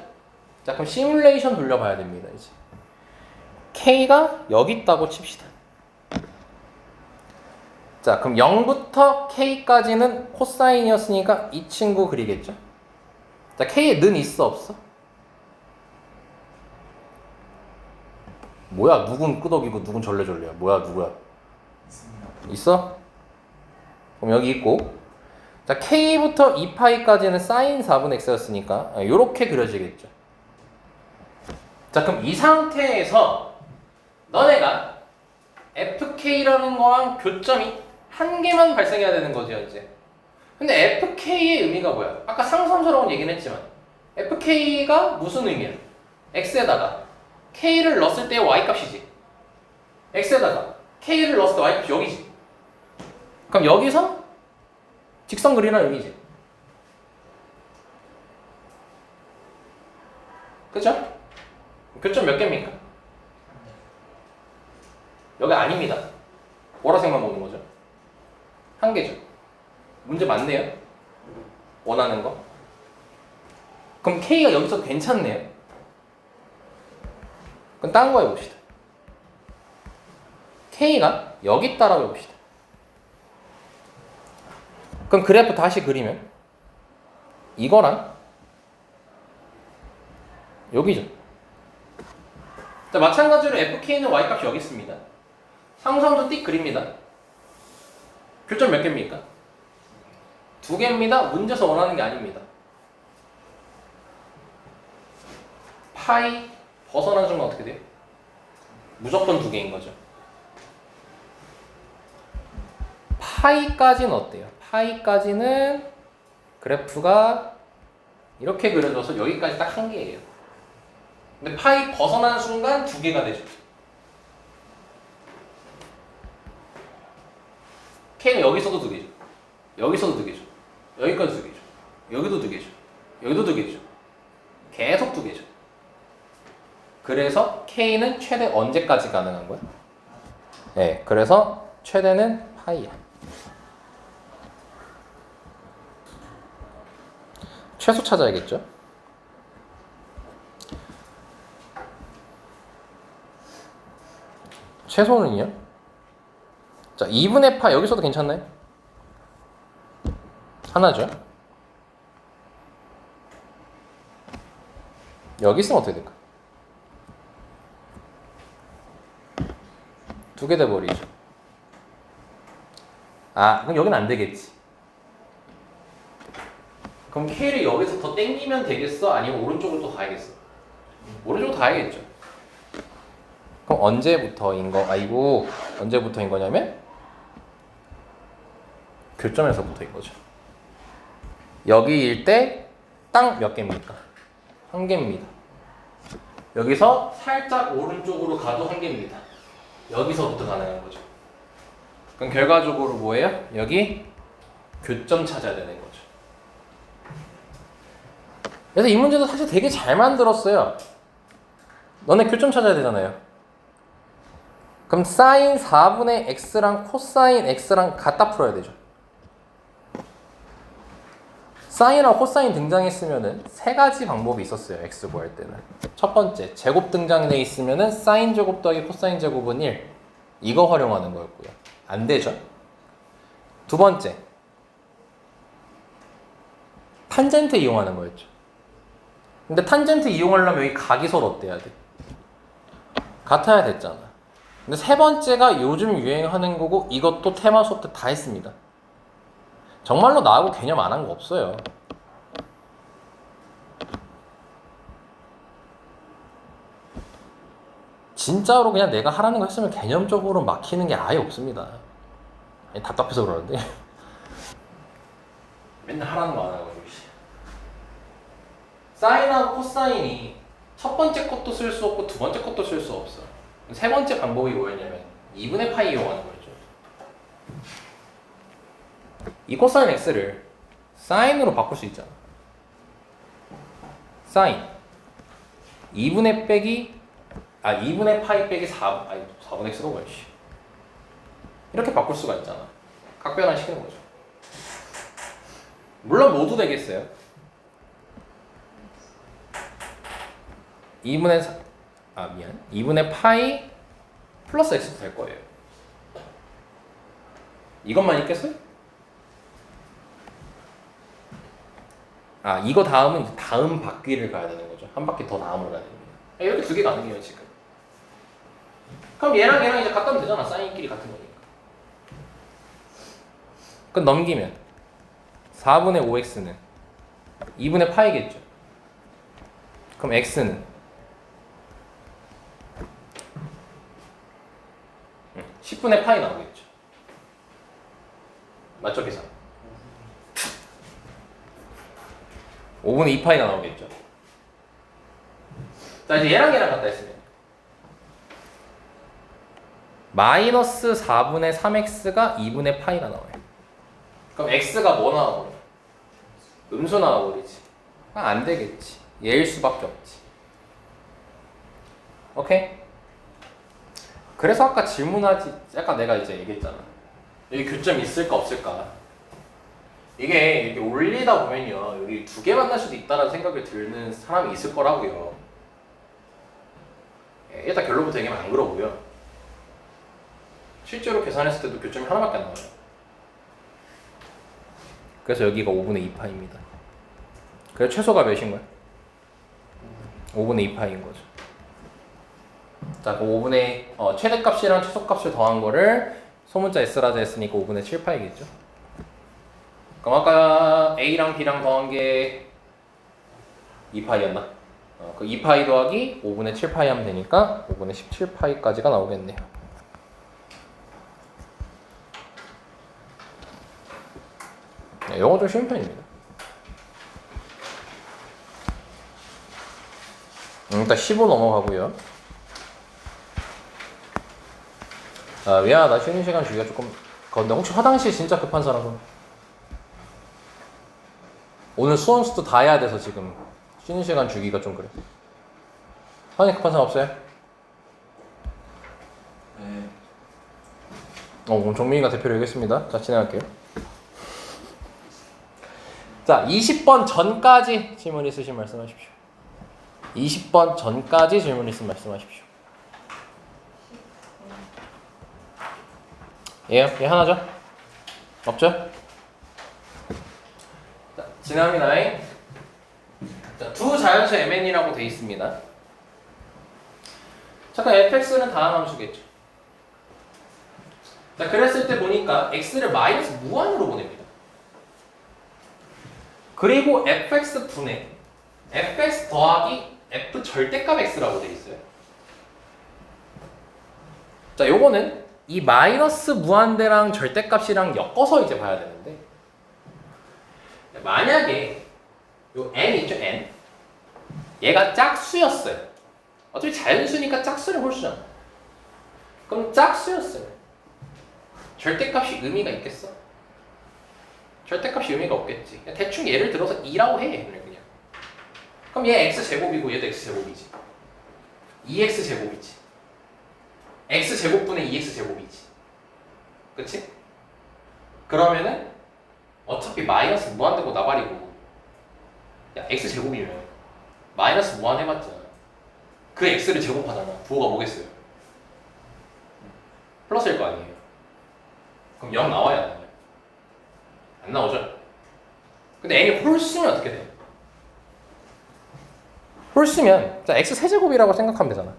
자, 그럼 시뮬레이션 돌려봐야 됩니다. 이제 K가 여기 있다고 칩시다. 자, 그럼 0부터 K까지는 코사인이었으니까 이 친구 그리겠죠? 자, K에 는 있어 없어? 뭐야, 누군 끄덕이고 누군 절레절레야. 뭐야, 누구야? 있습니다. 있어? 그럼 여기 있고, 자, K부터 2파이까지는 사인 4분의 x였으니까 이렇게 그려지겠죠. 자, 그럼 이 상태에서 너네가 FK라는 거랑 교점이 한 개만 발생해야 되는 거죠, 이제. 근데 FK의 의미가 뭐야? 아까 상수함수라고 얘기는 했지만 FK가 무슨 의미야? X에다가 K를 넣었을 때의 Y값이지. X에다가 K를 넣었을 때 Y값이 여기지. 그럼 여기서 직선 그리라는 의미지. 그쵸? 교점 몇 개입니까? 여기 아닙니다. 보라색만 보는 거죠. 한 개죠. 문제 맞네요. 원하는 거. 그럼 K가 여기서 괜찮네요. 그럼 다른 거 해봅시다. K가 여기 있다라고 해봅시다. 그럼 그래프 다시 그리면 이거랑 여기죠. 자, 마찬가지로 FK는 Y값이 여기 있습니다. 상수함수 띡 그립니다. 교점 몇 개입니까? 2개입니다. 문제에서 원하는 게 아닙니다. 파이 벗어난 순간 어떻게 돼요? 무조건 2개인 거죠. 파이까지는 어때요? 파이까지는 그래프가 이렇게 그려져서 여기까지 딱 1개예요. 근데 파이 벗어난 순간 2개가 되죠. K는 여기서도 2개죠. 여기서도 2개죠. 여기까지 2개죠. 여기도 2개죠. 여기도 2개죠. 계속 2개죠. 그래서 K는 최대 언제까지 가능한 거야? 네, 그래서 최대는 파이야. 최소 찾아야겠죠? 최소는요? 자, 2분의 파 여기서도 괜찮나요? 하나죠? 여기 있으면 어떻게 될까? 2개 돼버리죠. 아, 그럼 여긴 안 되겠지. 그럼 K를 여기서 더 땡기면 되겠어? 아니면 오른쪽으로 또 가야겠어? 오른쪽으로 가야겠죠. 그럼 언제부터인 거냐면 교점에서부터인 거죠. 여기일 때 땅 몇 개입니까? 1개입니다. 여기서 살짝 오른쪽으로 가도 1개입니다. 여기서부터 가능한 거죠. 그럼 결과적으로 뭐예요? 여기 교점 찾아야 되는 거죠. 그래서 이 문제도 사실 되게 잘 만들었어요. 너네 교점 찾아야 되잖아요. 그럼 사인 4분의 x랑 코사인 x랑 갖다 풀어야 되죠. 사인하고 코사인 등장했으면은 세 가지 방법이 있었어요. x 구할 때는. 첫 번째, 제곱 등장돼 있으면은 사인 제곱 더하기 코사인 제곱은 1. 이거 활용하는 거였고요. 안 되죠. 두 번째, 탄젠트 이용하는 거였죠. 근데 탄젠트 이용하려면 여기 각이 서로 어때야 돼? 같아야 됐잖아. 근데 세 번째가 요즘 유행하는 거고 이것도 테마 수업 때 다 했습니다. 정말로 나하고 개념 안 한 거 없어요. 진짜로 그냥 내가 하라는 거 했으면 개념적으로 막히는 게 아예 없습니다. 아니, 답답해서 그러는데 맨날 하라는 거 안 하고 사인하고 코사인이 첫 번째 것도 쓸 수 없고 두 번째 것도 쓸 수 없어. 세 번째 방법이 뭐였냐면 2분의 파이 이용하는 거였죠. 이 코사인 x를 사인으로 바꿀 수 있잖아. 사인 2분의 파이 빼기 4분의 x가 뭐야? 이렇게 바꿀 수가 있잖아. 각변환 시키는 거죠. 물론 모두 되겠어요. 2분의 파이 플러스 x도 될 거예요. 이것만 있겠어요? 이거 다음은 이제 다음 바퀴를 가야 되는 거죠. 한 바퀴 더 다음으로 가야 됩니다. 이렇게 두 개 가능해요 지금. 그럼 얘랑 얘랑 이제 같다면 되잖아. 사인끼리 같은 거니까. 그럼 넘기면 4분의 5x는 2분의 파이겠죠. 그럼 x는 10분의 파이 나오겠죠. 맞죠 계산? 5분의 2파이가 나오겠죠. 자 이제 얘랑 얘랑 같다 했으면 마이너스 4분의 3x가 2분의 파이가 나와요. 그럼 x가 뭐 나와버려? 음수 나와버리지. 안 되겠지. 얘일 수밖에 없지. 오케이? 그래서 아까 질문하지, 약간 내가 이제 얘기했잖아. 여기 교점 있을까 없을까? 이게 이렇게 올리다 보면요, 여기 두 개 만날 수도 있다는 생각이 드는 사람이 있을 거라고요. 일단 결론부터 얘기하면 안 그러고요. 실제로 계산했을 때도 교점이 하나밖에 안 나와요. 그래서 여기가 5분의 2파입니다. 그래서 최소가 몇인 거야? 5분의 2파인 거죠. 자, 그 5분의 최대값이랑 최소값을 더한 거를 소문자 S라자 했으니까 5분의 7파이겠죠. 그럼 아까 A랑 B랑 더한 게 2파이였나? 그 2파이 더하기 5분의 7파이 하면 되니까 5분의 17파이까지가 나오겠네요. 네, 이거 좀 쉬운 편입니다. 일단 15 넘어가고요. 미안하다. 쉬는 시간 주기가 조금 그런데 혹시 화장실 진짜 급한 사람은? 오늘 수원 수도 다 해야 돼서 지금 쉬는 시간 주기가 좀 그래. 화장실 급한 사람 없어요? 네. 그럼 정민이가 대표로 하겠습니다. 자, 진행할게요. 자, 20번 전까지 질문 있으시면 말씀하십시오. 20번 전까지 질문 있으면 말씀하십시오. 얘요? 얘 하나죠? 없죠? 자, 진행합니다. 자, 두 자연수 MN이라고 되어 있습니다. 잠깐 fx는 다음 함수겠죠. 자, 그랬을 때 보니까 x를 마이너스 무한으로 보냅니다. 그리고 fx 분의 fx 더하기 f 절대값 x라고 되어 있어요. 자, 요거는 이 마이너스 무한대랑 절대값이랑 엮어서 이제 봐야 되는데, 만약에 요 n 있죠, n, 얘가 짝수였어요. 어차피 자연수니까 짝수를 홀수잖아. 그럼 짝수였어요. 절대값이 의미가 있겠어? 절대값이 의미가 없겠지. 그냥 대충 예를 들어서 2라고 해. 그냥. 그럼 얘 x제곱이고 얘도 x제곱이지. 2x제곱이지. x제곱분의 2x제곱이지. 그치? 그러면은 어차피 마이너스 무한되고 나발이고, 야 x제곱이면 마이너스 무한 해봤자 그 x를 제곱하잖아. 부호가 뭐겠어요? 플러스일 거 아니에요. 그럼 0 나와야 안 나와요? 안 나오죠? 근데 n이 홀수면 어떻게 돼요? 홀수면 자 x 세제곱이라고 생각하면 되잖아.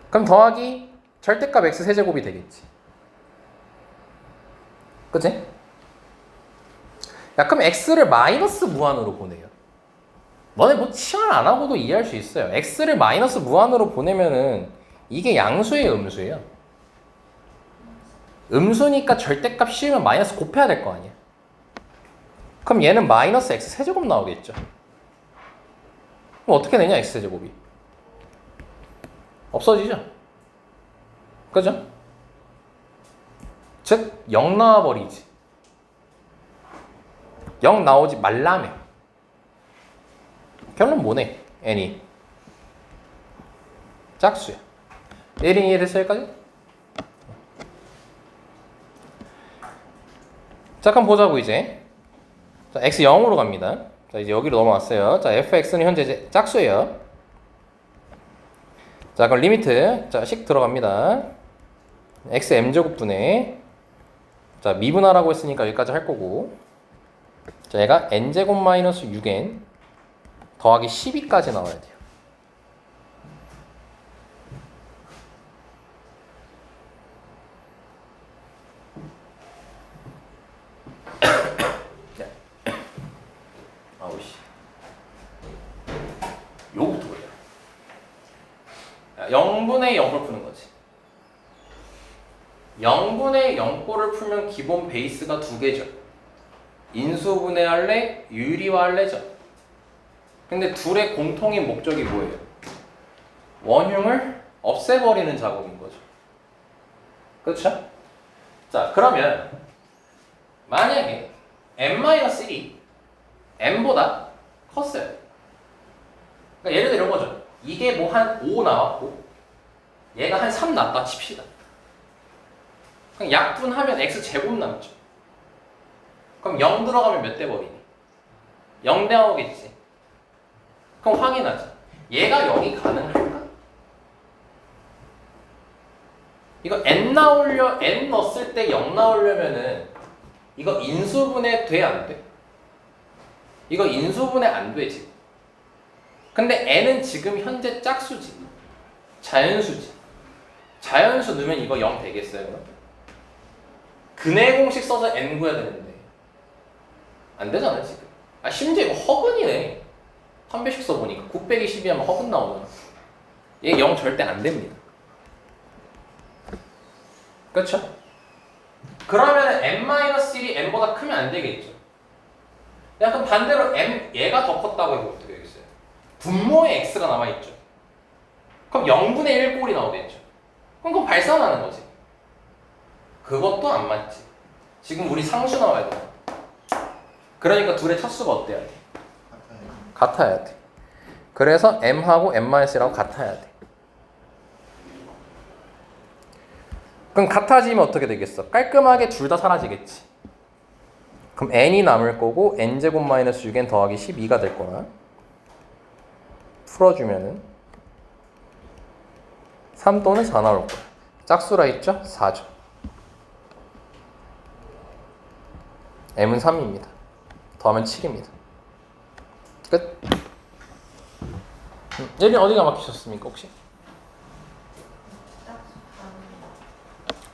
그럼 더하기 절대값 x 세제곱이 되겠지. 그치? 야 그럼 x를 마이너스 무한으로 보내요. 너네 뭐 치환 안 하고도 이해할 수 있어요. x를 마이너스 무한으로 보내면은 이게 양수예요, 음수예요? 음수니까 절대값 씌우면 마이너스 곱해야 될 거 아니야. 그럼 얘는 마이너스 x 세제곱 나오겠죠. 그럼 어떻게 되냐, x 세제곱이? 없어지죠? 그죠? 즉 0 나와버리지. 0 나오지 말라며. 결론 뭐네? n이 짝수야. 1인 1에서 여기까지? 자 그럼 보자고 이제. 자 x 0으로 갑니다. 자 이제 여기로 넘어왔어요. 자 fx는 현재 이제 짝수예요. 자 그럼 리미트 자 식 들어갑니다. x m제곱분의 자 미분하라고 했으니까 여기까지 할 거고, 자 얘가 n제곱 마이너스 6n 더하기 12까지 나와야 돼요. 아우씨 요거부터 보자. 0분의 0을 푸는 거지. 0분의 0꼴을 풀면 기본 베이스가 두 개죠. 인수분해할래? 유리화할래죠. 근데 둘의 공통인 목적이 뭐예요? 원흉을 없애버리는 작업인 거죠. 그렇죠? 자 그러면 만약에 n-1이 n보다 컸어요. 그러니까 예를 들어 이런 거죠. 이게 뭐 한 5 나왔고 얘가 한 3 났다 칩시다. 그럼 약분하면 x제곱 남죠. 그럼 0 들어가면 몇 대 버리니? 0 대 나오겠지. 그럼 확인하자. 얘가 0이 가능할까? 이거 n 넣었을 때 0 나오려면은 이거 인수분해 돼 안 돼? 이거 인수분해 안 되지. 근데 n은 지금 현재 짝수지. 자연수지. 자연수 넣으면 이거 0 되겠어요? 그럼? 근해 공식 써서 n 구해야 되는데 안 되잖아 지금. 아 심지어 이거 허근이네. 한 배씩 써보니까 9 빼기 12 하면 허근 나오잖아. 얘 0 절대 안 됩니다. 그렇죠? 그러면 n-1이 n보다 크면 안 되겠죠. 약간 반대로 얘가 더 컸다고 해보면 어떻게 되겠어요? 분모에 x가 남아있죠. 그럼 0분의 1 꼴이 나오겠죠. 그럼 그거 발산하는 거지. 그것도 안 맞지. 지금 우리 상수 나와야 돼. 그러니까 둘의 차수가 어때야 돼? 같아야 돼. 그래서 m하고 n-1하고 같아야 돼. 그럼 같아지면 어떻게 되겠어? 깔끔하게 둘 다 사라지겠지. 그럼 n이 남을 거고 n제곱 마이너스 6n 더하기 12가 될 거야. 풀어주면은 3 또는 4 나올 거야. 짝수라 했죠? 4죠. m은 3입니다. 더하면 7입니다. 끝. 얘는 어디가 막히셨습니까 혹시?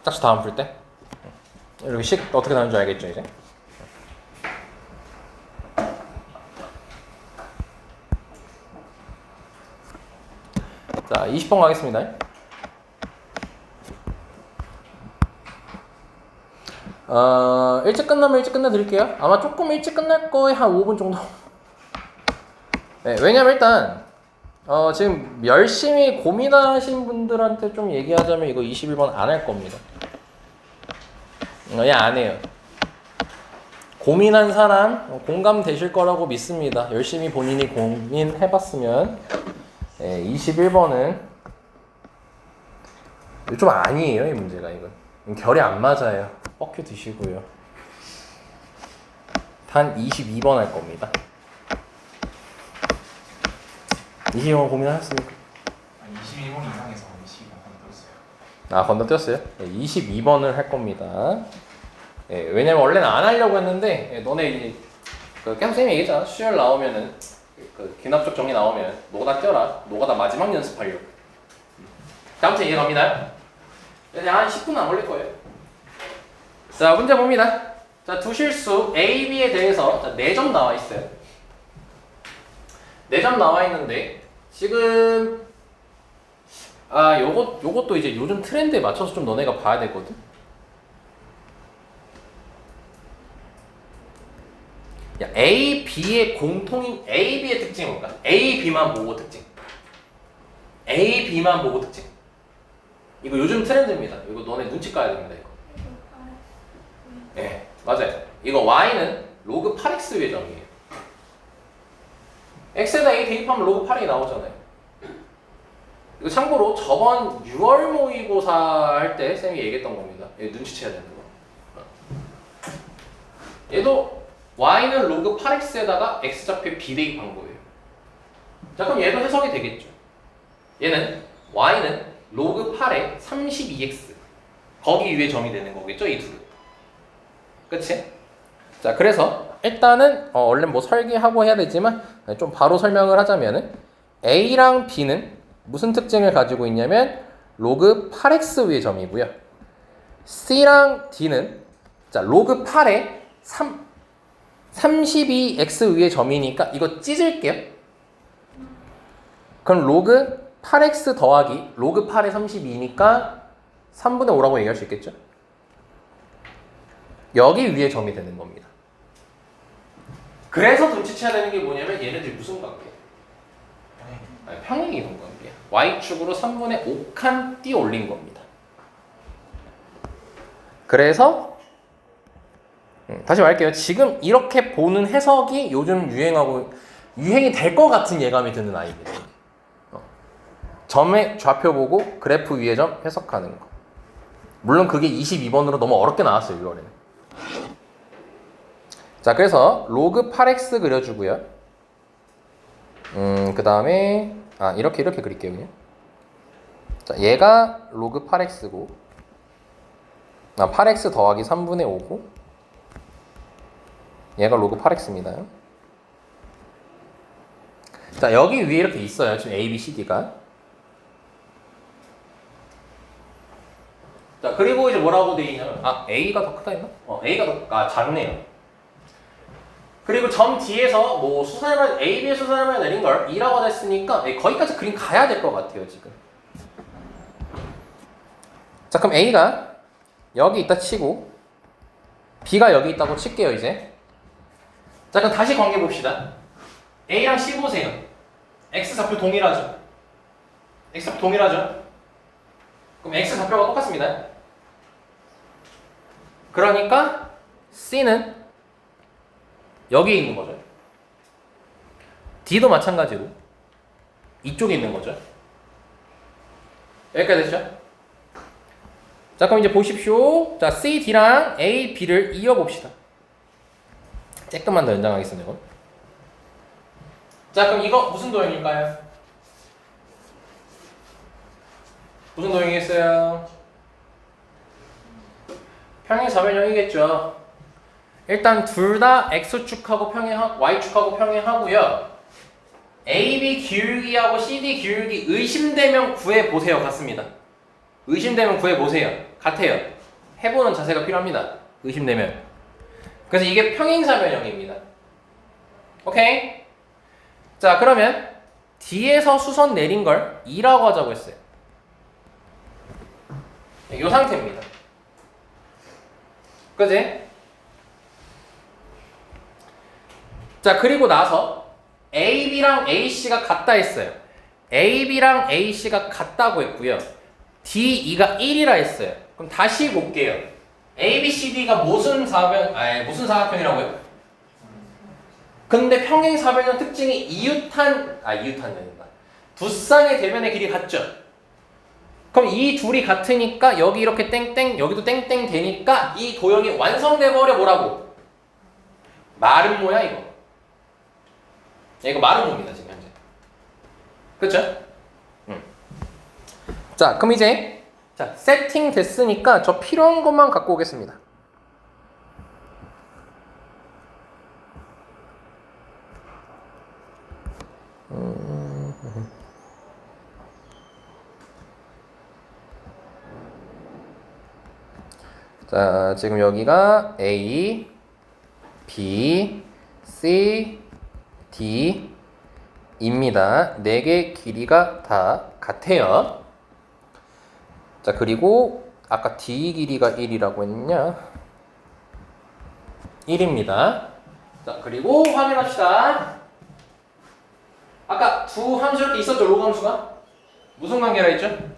짝수 다음 풀 때? 이렇게 식 어떻게 나오는 줄 알겠죠 이제? 자 20번 가겠습니다. 일찍 끝나면 일찍 끝내드릴게요. 아마 조금 일찍 끝날 거에 한 5분 정도. 네, 왜냐면 일단 지금 열심히 고민하신 분들한테 좀 얘기하자면 이거 21번 안 할 겁니다. 얘 안 해요. 고민한 사람 공감되실 거라고 믿습니다. 열심히 본인이 고민해봤으면 21번은 좀 아니에요 이 문제가. 이건 결이 안 맞아요. 뻑큐 드시고요. 단 22번 할 겁니다. 22번 고민하셨습니까? 21번 이상에서 22번 건들었어요. 아 건너뛰었어요? 22번을 할 겁니다. 예, 왜냐면 원래는 안 하려고 했는데 너네 이제 계속 쌤이 얘기했잖아. 수열 나오면은 기납적 정리 나오면 노가다 껴라. 노가다 마지막 연습하려고. 다음부터 이해 갑니다. 이제 한 10분 안 걸릴 거예요. 자 문제 봅니다. 자 두 실수 A, B에 대해서 4점 나와 있어요. 4점 나와 있는데 지금 요것도 이제 요즘 트렌드에 맞춰서 좀 너네가 봐야 되거든. 야, A, B의 공통인 A, B의 특징이 뭘까? A, B만 보고 특징. A, B만 보고 특징. 이거 요즘 트렌드입니다. 이거 너네 눈치 까야 됩니다. 이거. 네, 맞아요. 이거 Y는 로그 8x 외점이에요. X에다 A 대입하면 로그 8이 나오잖아요. 이거 참고로 저번 6월 모의고사 할 때 쌤이 얘기했던 겁니다. 얘 눈치채야 되는 거. 얘도 Y는 로그 8x에다가 X좌표에 B 대입한 거예요. 자 그럼 얘도 해석이 되겠죠. 얘는 Y는 로그 8에 32x 거기 위에 점이 되는 거겠죠 이 둘은. 그치? 자 그래서 일단은 얼른 뭐 설계하고 해야 되지만 좀 바로 설명을 하자면은 A랑 B는 무슨 특징을 가지고 있냐면 로그 8x 위의 점이고요. C랑 D는 자 로그 8에 32x 위의 점이니까 이거 찢을게요. 그럼 로그 8x 더하기 로그 8에 32니까 3분의 5라고 얘기할 수 있겠죠? 여기 위에 점이 되는 겁니다. 그래서 눈치채야 되는 게 뭐냐면 얘네들이 무슨 관계야? 아니, 평행이동 관계야. Y축으로 3분의 5칸 띄어 올린 겁니다. 그래서 다시 말할게요. 지금 이렇게 보는 해석이 요즘 유행이 될 것 같은 예감이 드는 아이입니다. 점의 좌표 보고 그래프 위의 점 해석하는 거. 물론 그게 22번으로 너무 어렵게 나왔어요. 6월에는. 자 그래서 로그 8x 그려주고요. 그 다음에 이렇게 그릴게요 그냥. 자 얘가 로그 8x고 8x 더하기 3분의 5고 얘가 로그 8x입니다. 자 여기 위에 이렇게 있어요. 지금 A, B, C, D가. 자 그리고 이제 뭐라고 돼 있냐면 A가 더 크다 했나? A가 더 작네요. 그리고 점 뒤에서 뭐 수선해만 A, B의 수선해만 내린 걸 2라고 했으니까 거기까지 그림 가야 될 것 같아요 지금. 자 그럼 A가 여기 있다 치고 B가 여기 있다고 칠게요 이제. 자 그럼 다시 관계 봅시다. A랑 C 보세요. X 좌표 동일하죠? X 좌표 동일하죠? 그럼 X 좌표가 똑같습니다. 그러니까 C는 여기에 있는 거죠. D도 마찬가지로 이쪽에 있는 거죠. 여기까지 됐죠? 자 그럼 이제 보십시오. 자 C, D랑 A, B를 이어봅시다. 조금만 더 연장하겠습니다. 이건. 자 그럼 이거 무슨 도형일까요? 무슨 도형이겠어요? 평행사변형이겠죠. 일단 둘 다 X축하고 Y축하고 평행하고요. AB 기울기하고 CD 기울기 의심되면 구해보세요. 같습니다. 의심되면 구해보세요. 같아요. 해보는 자세가 필요합니다. 의심되면. 그래서 이게 평행사변형입니다. 오케이? 자 그러면 D에서 수선 내린 걸 2라고 하자고 했어요. 이 상태입니다. 그지? 자 그리고 나서 AB랑 AC가 같다 했어요. AB랑 AC가 같다고 했고요. DE가 1이라 했어요. 그럼 다시 볼게요. ABCD가 무슨 사각형이라고요? 근데 평행사변형 특징이 이웃한 아니다. 두 쌍의 대변의 길이 같죠? 그럼 이 둘이 같으니까 여기 이렇게 땡땡 여기도 땡땡 되니까 이 도형이 완성돼 버려. 뭐라고? 마름모야 이거. 이거 마름모입니다 지금 현재. 그쵸? 자 그럼 이제 자 세팅 됐으니까 저 필요한 것만 갖고 오겠습니다. 자, 지금 여기가 A, B, C, D 입니다. 4개 길이가 다 같아요. 자, 그리고 아까 D 길이가 1이라고 했냐? 1입니다. 자, 그리고 확인합시다. 아까 두 함수 이렇게 있었죠? 로그 함수가? 무슨 관계라 했죠?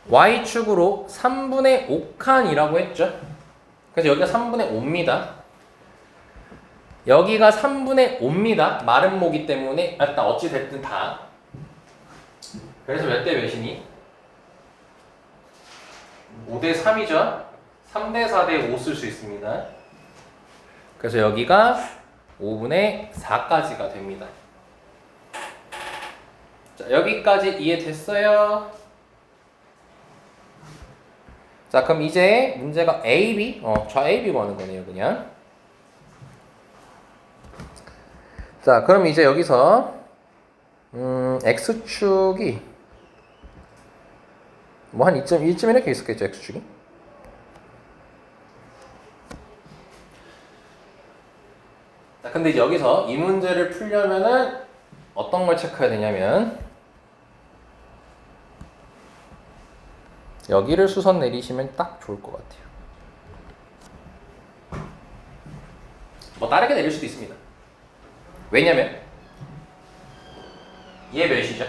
Y축으로 3분의 5칸이라고 했죠. 그래서 여기가 3분의 5입니다. 여기가 3분의 5입니다. 마름모기 때문에 일단 어찌 됐든 다. 그래서 몇 대 몇이니? 5대 3이죠. 3대 4대 5 쓸 수 있습니다. 그래서 여기가 5분의 4까지가 됩니다. 자, 여기까지 이해됐어요? 자, 그럼 이제 문제가 A, B, 좌 A, B 구하는 거네요, 그냥. 자, 그럼 이제 여기서 X축이 뭐 한 2쯤 이렇게 있었겠죠, X축이? 자, 근데 이제 여기서 이 문제를 풀려면은 어떤 걸 체크해야 되냐면 여기를 수선 내리시면 딱 좋을 것 같아요. 뭐 다르게 내릴 수도 있습니다. 왜냐면 얘 몇이죠?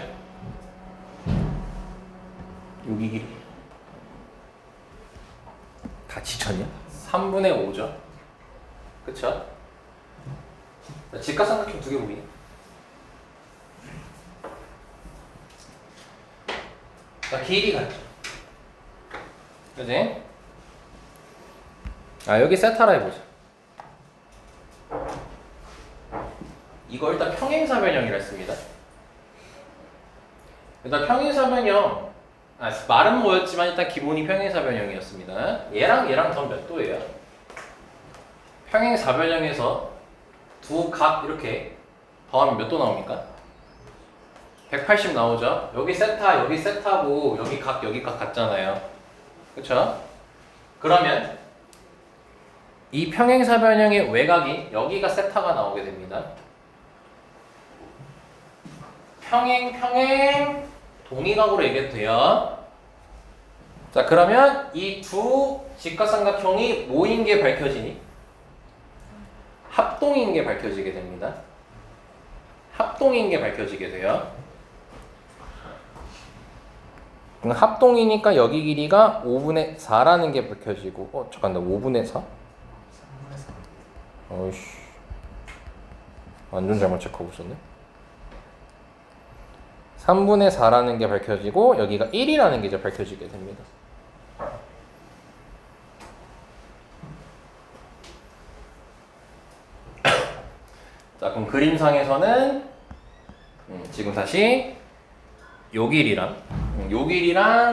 여기 길이 같이 쳤냐? 3분의 5죠. 그쵸? 직각삼각형 두 개 보기. 자, 길이 같죠. 그지? 아, 여기 세타라 해보자. 이거 일단 평행사변형이라 했습니다. 일단 평행사변형, 말은 뭐였지만 일단 기본이 평행사변형이었습니다. 얘랑 더 몇 도예요? 평행사변형에서 두 각 이렇게 더하면 몇 도 나옵니까? 180 나오죠? 여기 세타고 여기 각 같잖아요. 그쵸? 그러면 이 평행사변형의 외곽이 여기가 세타가 나오게 됩니다. 평행 동의각으로 얘기해도 돼요. 자, 그러면 이 두 직각삼각형이 모인 게 밝혀지니? 합동인 게 밝혀지게 됩니다. 합동인 게 밝혀지게 돼요. 합동이니까 여기 길이가 5분의 4라는 게 밝혀지고 잠깐 나 5분의 4? 3분의 3. 어이씨 완전 잘못 체크하고 있었네. 3분의 4라는 게 밝혀지고 여기가 1이라는 게 이제 밝혀지게 됩니다. 자, 그럼 그림상에서는 지금 다시 요 길이랑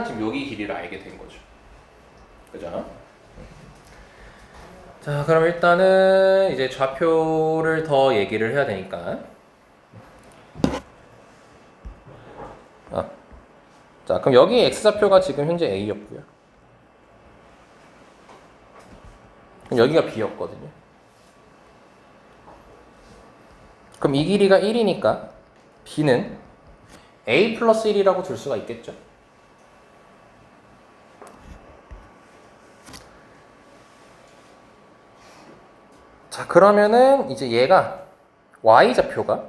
지금 여기 길이를 알게 된 거죠. 그죠? 자, 그럼 일단은 이제 좌표를 더 얘기를 해야 되니까. 자, 그럼 여기 X좌표가 지금 현재 A였고요. 그럼 여기가 B였거든요. 그럼 이 길이가 1이니까 B는 A 플러스 1이라고 둘 수가 있겠죠. 자, 그러면은 이제 얘가 Y좌표가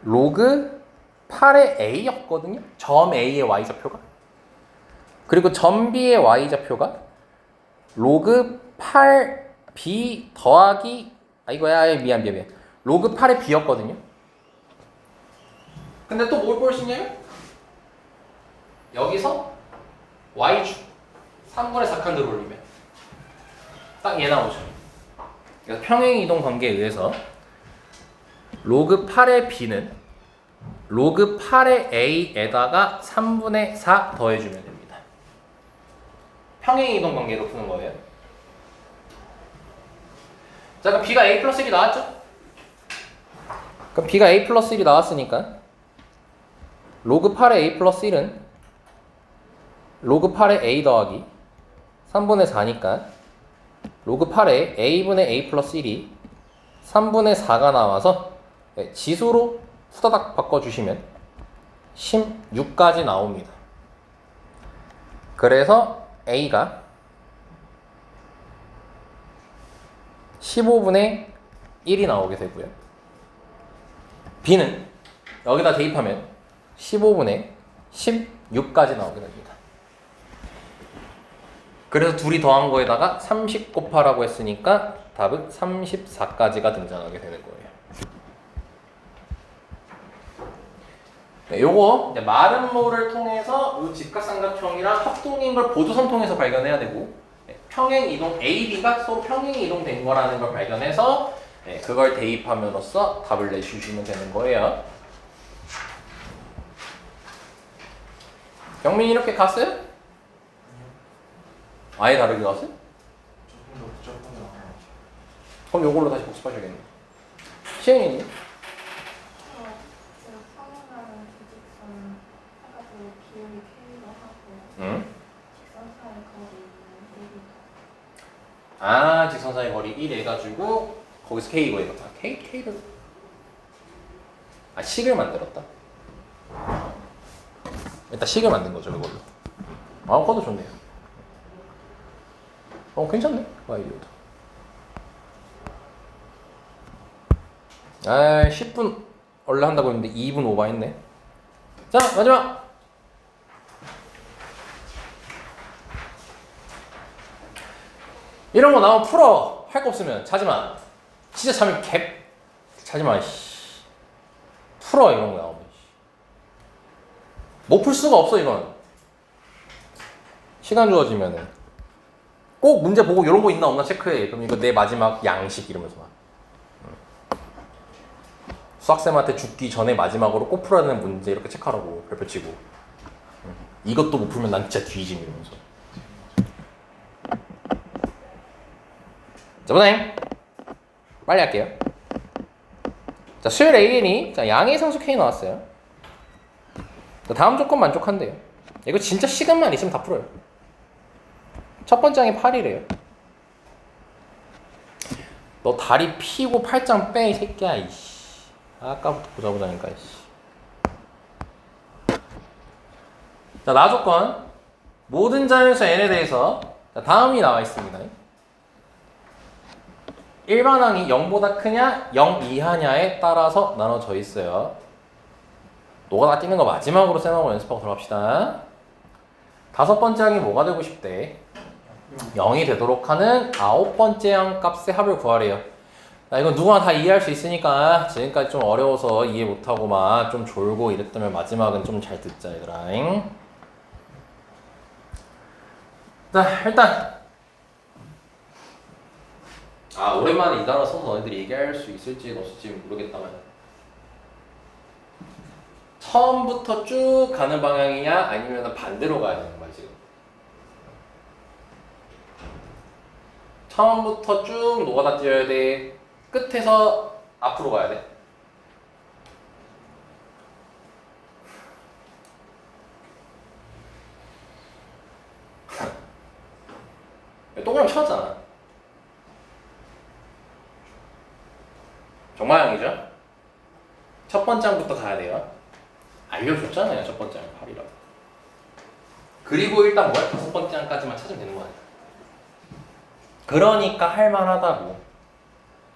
로그 8의 A였거든요. 점 A의 Y좌표가. 그리고 점 B의 Y좌표가 로그 8 B 더하기 미안. 로그 8의 B였거든요. 근데 또 뭘 볼 수 있냐면 여기서 y축 3분의 4칸 들어올리면 딱 얘 나오죠. 그래서 평행이동 관계에 의해서 로그 8의 b는 로그 8의 a에다가 3분의 4 더해주면 됩니다. 평행이동 관계로 푸는 거예요. 자, 그럼 b가 a 플러스 1이 나왔죠? 그럼 b가 a 플러스 1이 나왔으니까 로그 8의 a 플러스 1은 로그 8의 a 더하기 3분의 4니까 로그 8의 a분의 a 플러스 1이 3분의 4가 나와서 지수로 후다닥 바꿔주시면 16까지 나옵니다. 그래서 a가 15분의 1이 나오게 되고요. b는 여기다 대입하면 15분의 16까지 나오게 됩니다. 그래서 둘이 더한 거에다가 30 곱하라고 했으니까 답은 34까지가 등장하게 되는 거예요. 네, 요거 이제 마름모를 통해서 이 직각삼각형이랑 합동인 걸 보조선 통해서 발견해야 되고, 평행 이동 AB가 서로 평행 이동된 거라는 걸 발견해서 그걸 대입함으로써 답을 내주시면 되는 거예요. 경민이 이렇게 갔어요? 아예 다르게 갔어요? 조금 더 그럼 요걸로 다시 복습하셔야겠네. 시은이는? 제가 평행하는 부직선 해가지고 비율이 K로 하고 응? 직선 사이 거리는 1이다. 아, 직선 사이 거리 1 해가지고 거기서 K 이거 해봤다. K를 식을 만들었다. 일단 식을 만든 거죠, 이걸로. 아, 그것도 좋네요. 괜찮네. 아이디어도. 10분 원래 한다고 했는데 2분 오버했네. 자, 마지막. 이런 거 나오면 풀어. 할 거 없으면 자지마. 진짜 자면 자지마. 풀어, 이런 거 나오면. 못 풀 수가 없어, 이건. 시간 주어지면은. 꼭 문제 보고 이런 거 있나 없나 체크해. 그럼 이거 내 마지막 양식 이러면서 막. 수학쌤한테 죽기 전에 마지막으로 꼭 풀어야 되는 문제 이렇게 체크하라고 별표 치고. 이것도 못 풀면 난 진짜 뒤짐 이러면서. 자, 보다잉. 빨리 할게요. 자, 수열 AN이 자, 양의 상수 K 나왔어요. 자, 다음 조건 만족한대요. 이거 진짜 시간만 있으면 다 풀어요. 첫 번째 항이 8이래요. 너 다리 피고 팔짱 빼, 이 새끼야. 이씨. 아까부터 보자니까. 이씨. 자, 나 조건. 모든 자연수 n에 대해서 자, 다음이 나와 있습니다. 일반항이 0보다 크냐, 0 이하냐에 따라서 나눠져 있어요. 노가 다 뛰는 거 마지막으로 쌤하고 연습하고 들어갑시다. 다섯 번째 항이 뭐가 되고 싶대? 0이 되도록 하는 아홉 번째 항 값의 합을 구하래요. 자, 이건 누구나 다 이해할 수 있으니까 지금까지 좀 어려워서 이해 못하고 막 좀 졸고 이랬다면 마지막은 좀 잘 듣자, 얘들아. 자, 일단 오랜만에 이 단어 써서 너희들이 얘기할 수 있을지 없을지 모르겠다만 처음부터 쭉 가는 방향이냐 아니면 반대로 가야 되는 거야 지금. 처음부터 쭉 노가다 뛰어야 돼. 끝에서 앞으로 가야 돼. 동그라미 찾았잖아. 정마형이죠? 첫 번째 항부터 가야 돼요. 알려줬잖아요. 첫 번째 항 8이라고. 그리고 일단 뭐야? 다섯 번째 항까지만 찾으면 되는 거야. 그러니까 할만하다고.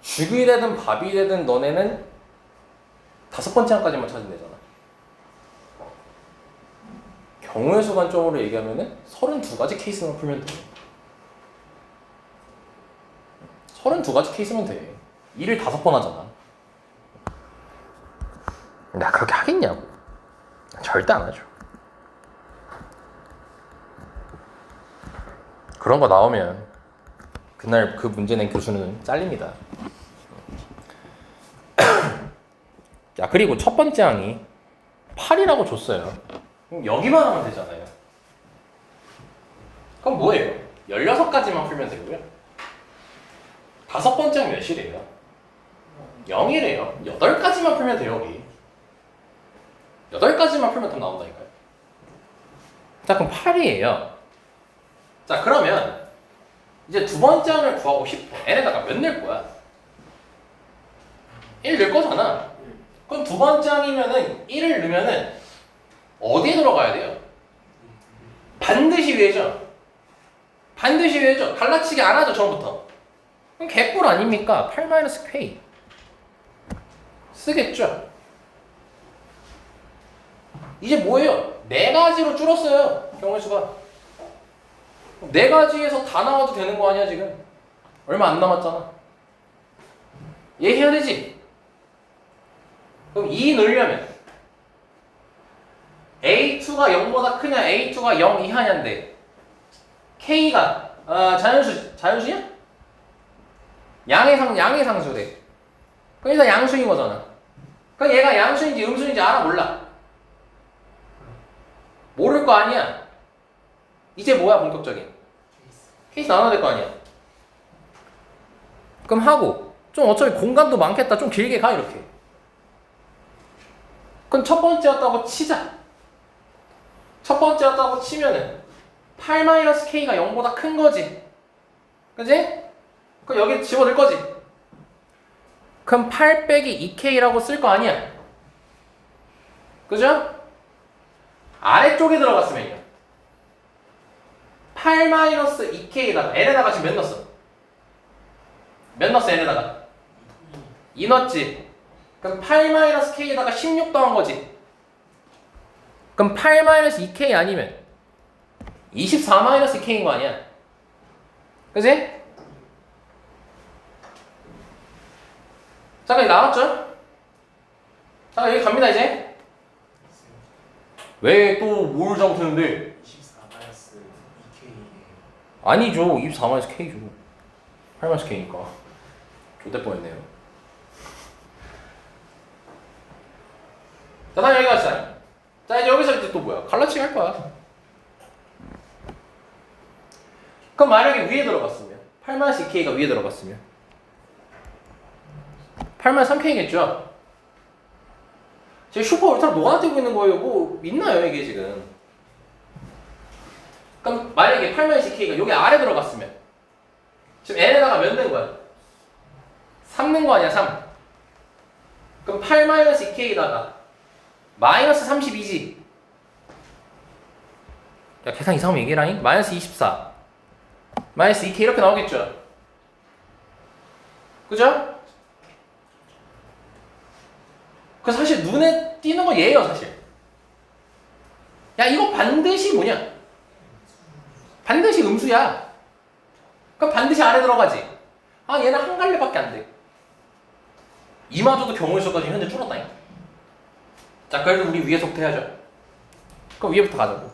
죽이 되든 밥이 되든 너네는 다섯 번째 항까지만 찾으면 되잖아. 경우의 수 관점으로 얘기하면은 32가지 케이스만 풀면 돼. 32가지 케이스면 돼. 일을 5번 하잖아. 내가 그렇게 하겠냐고. 절대 안 하죠. 그런 거 나오면 그날 그 문제 낸 교수는 잘립니다. 자, 그리고 첫 번째 항이 8이라고 줬어요. 그럼 여기만 하면 되잖아요. 그럼 뭐예요? 16가지만 풀면 되고요. 다섯 번째 항 몇이래요? 0이래요. 8가지만 풀면 돼요, 여기. 8가지만 풀면 답 나온다니까요. 자, 그럼 8이에요. 자, 그러면 이제 두 번째 항을 구하고 싶어. n에다가 몇 낼 거야? 1 넣을 거잖아. 그럼 두 번째 항이면은 1을 넣으면은 어디에 들어가야 돼요? 반드시 위에죠. 반드시 위에죠. 갈라치기 안 하죠, 처음부터. 그럼 개꿀 아닙니까? 8-k 쓰겠죠. 이제 뭐예요? 4가지로 줄었어요, 경우의 수가. 4가지에서 다 나와도 되는 거 아니야, 지금? 얼마 안 남았잖아. 얘 해야 되지? 그럼 2 넣으려면 A2가 0보다 크냐, A2가 0 이하냐인데 K가 자연수냐? 양의 상수래. 그럼 일단 양수인 거잖아. 그럼 얘가 양수인지 음수인지 알아, 몰라? 모를 거 아니야. 이제 뭐야, 본격적인 케이스 나눠야 될 거 아니야. 그럼 하고 좀 어차피 공간도 많겠다. 좀 길게 가, 이렇게. 그럼 첫 번째였다고 치자. 첫 번째였다고 치면은 8-k가 0보다 큰 거지. 그지? 그럼 여기 집어넣을 거지. 그럼 8-2k라고 쓸 거 아니야. 그죠? 아래쪽에 들어갔으면요. 8-2k에다가 n에다가 지금 몇 넣었어? 몇 넣었어, n에다가? 2 넣었지. 그럼 8-k에다가 16 더한 거지. 그럼 8-2k 아니면 24-k인 거 아니야. 그지? 잠깐 나왔죠? 자, 여기 갑니다, 이제. 왜 또 뭘 잘못했는데? 24-2K. 아니죠. 24-k죠. 8-k니까. 좋대 뻔했네요. 자, 다음 여기 갑시다. 자, 이제 여기서 이제 또 뭐야? 갈라치기 할 거야. 그럼 만약에 위에 들어갔으면 8-2k가 위에 들어갔으면 8-3k겠죠? 지금 슈퍼 울트라 녹아나 뛰고 있는 거예요. 뭐 있나요, 이게 지금? 그럼 만약에 8-2k가 여기 아래 들어갔으면 지금 n에다가 몇 넣은 거야? 3 넣은 거 아니야, 3. 그럼 8-2k에다가 마이너스 32지. 야, 계산 이상하면 얘기해라잉? 마이너스 24 마이너스 2k 이렇게 나오겠죠? 그죠? 그 사실 눈에 띄는 건 얘예요, 사실. 야, 이거 반드시 뭐냐? 반드시 음수야. 그럼 반드시 아래 들어가지. 아, 얘는 한 갈래밖에 안 돼. 이마저도 경우의 수까지 현재 줄었다잉. 자, 그래도 우리 위에서부터 해야죠. 그럼 위에부터 가자고.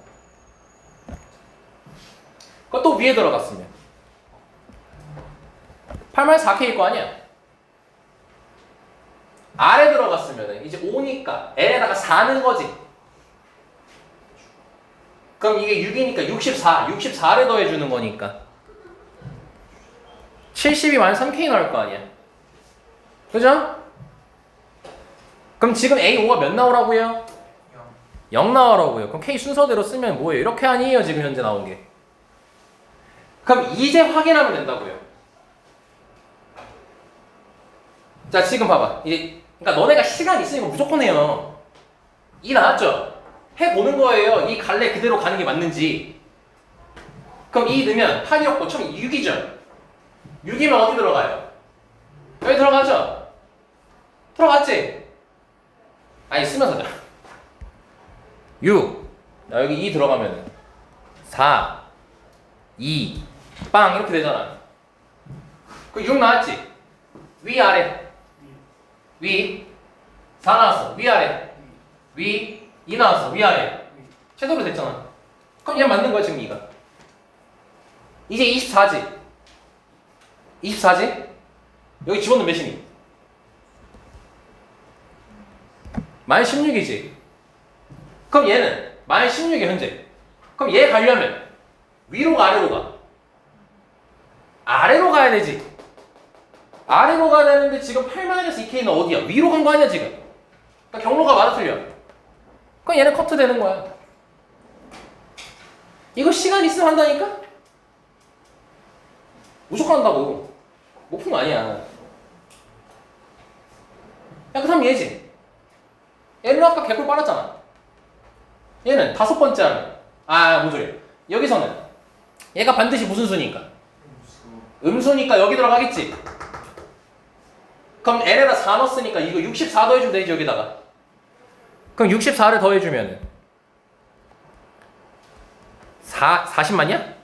그럼 또 위에 들어갔으면 8-4k일 거 아니야? 아래 들어갔으면 이제 5니까 n에다가 4는 거지. 그럼 이게 6이니까 64를 더해주는 거니까 72-3k 나올 거 아니야. 그죠? 그럼 지금 A5가 몇 나오라고요? 0 나오라고요. 그럼 K 순서대로 쓰면 뭐예요? 이렇게 아니에요, 지금 현재 나온 게. 그럼 이제 확인하면 된다고요. 자, 지금 봐봐. 이제 그러니까 너네가 시간 있으니까 무조건 해요. 2 나왔죠? 해보는 거예요. 이 갈래 그대로 가는 게 맞는지. 그럼 2 넣으면 8이었고 처음 6이죠? 6이면 어디 들어가요? 여기 들어가죠? 들어갔지? 아니, 쓰면서 하자. 6. 나 여기 2 들어가면 4, 2, 빵 이렇게 되잖아. 그 6 나왔지? 위, 아래. 위. 4 나왔어. 위, 아래. 위. 2 나왔어. 위, 아래. 최소로 됐잖아. 그럼 얘 맞는 거야, 지금 2가. 이제 24지. 24지? 여기 집어넣으면 몇이니? 마이너스 16이지. 그럼 얘는 마이너스 16이 현재. 그럼 얘 가려면 위로 가 아래로 가? 아래로 가야 되지. 아래로 가야 되는데 지금 8-2K는 어디야? 위로 간 거 아니야 지금? 그러니까 경로가 맞아 틀려. 그럼 얘는 커트 되는 거야. 이거 시간 있으면 한다니까? 무조건 한다고. 못 푼 거 아니야. 야, 그 다음 얘지. 얘는 아까 개꿀 빨았잖아. 얘는 5번째 하면. 뭔 소리야. 여기서는 얘가 반드시 무슨 수니까? 음수니까 여기 들어가겠지. 그럼 L에다 4 넣었으니까 이거 64 더해주면 되지 여기다가. 그럼 64를 더해주면은 40만이야?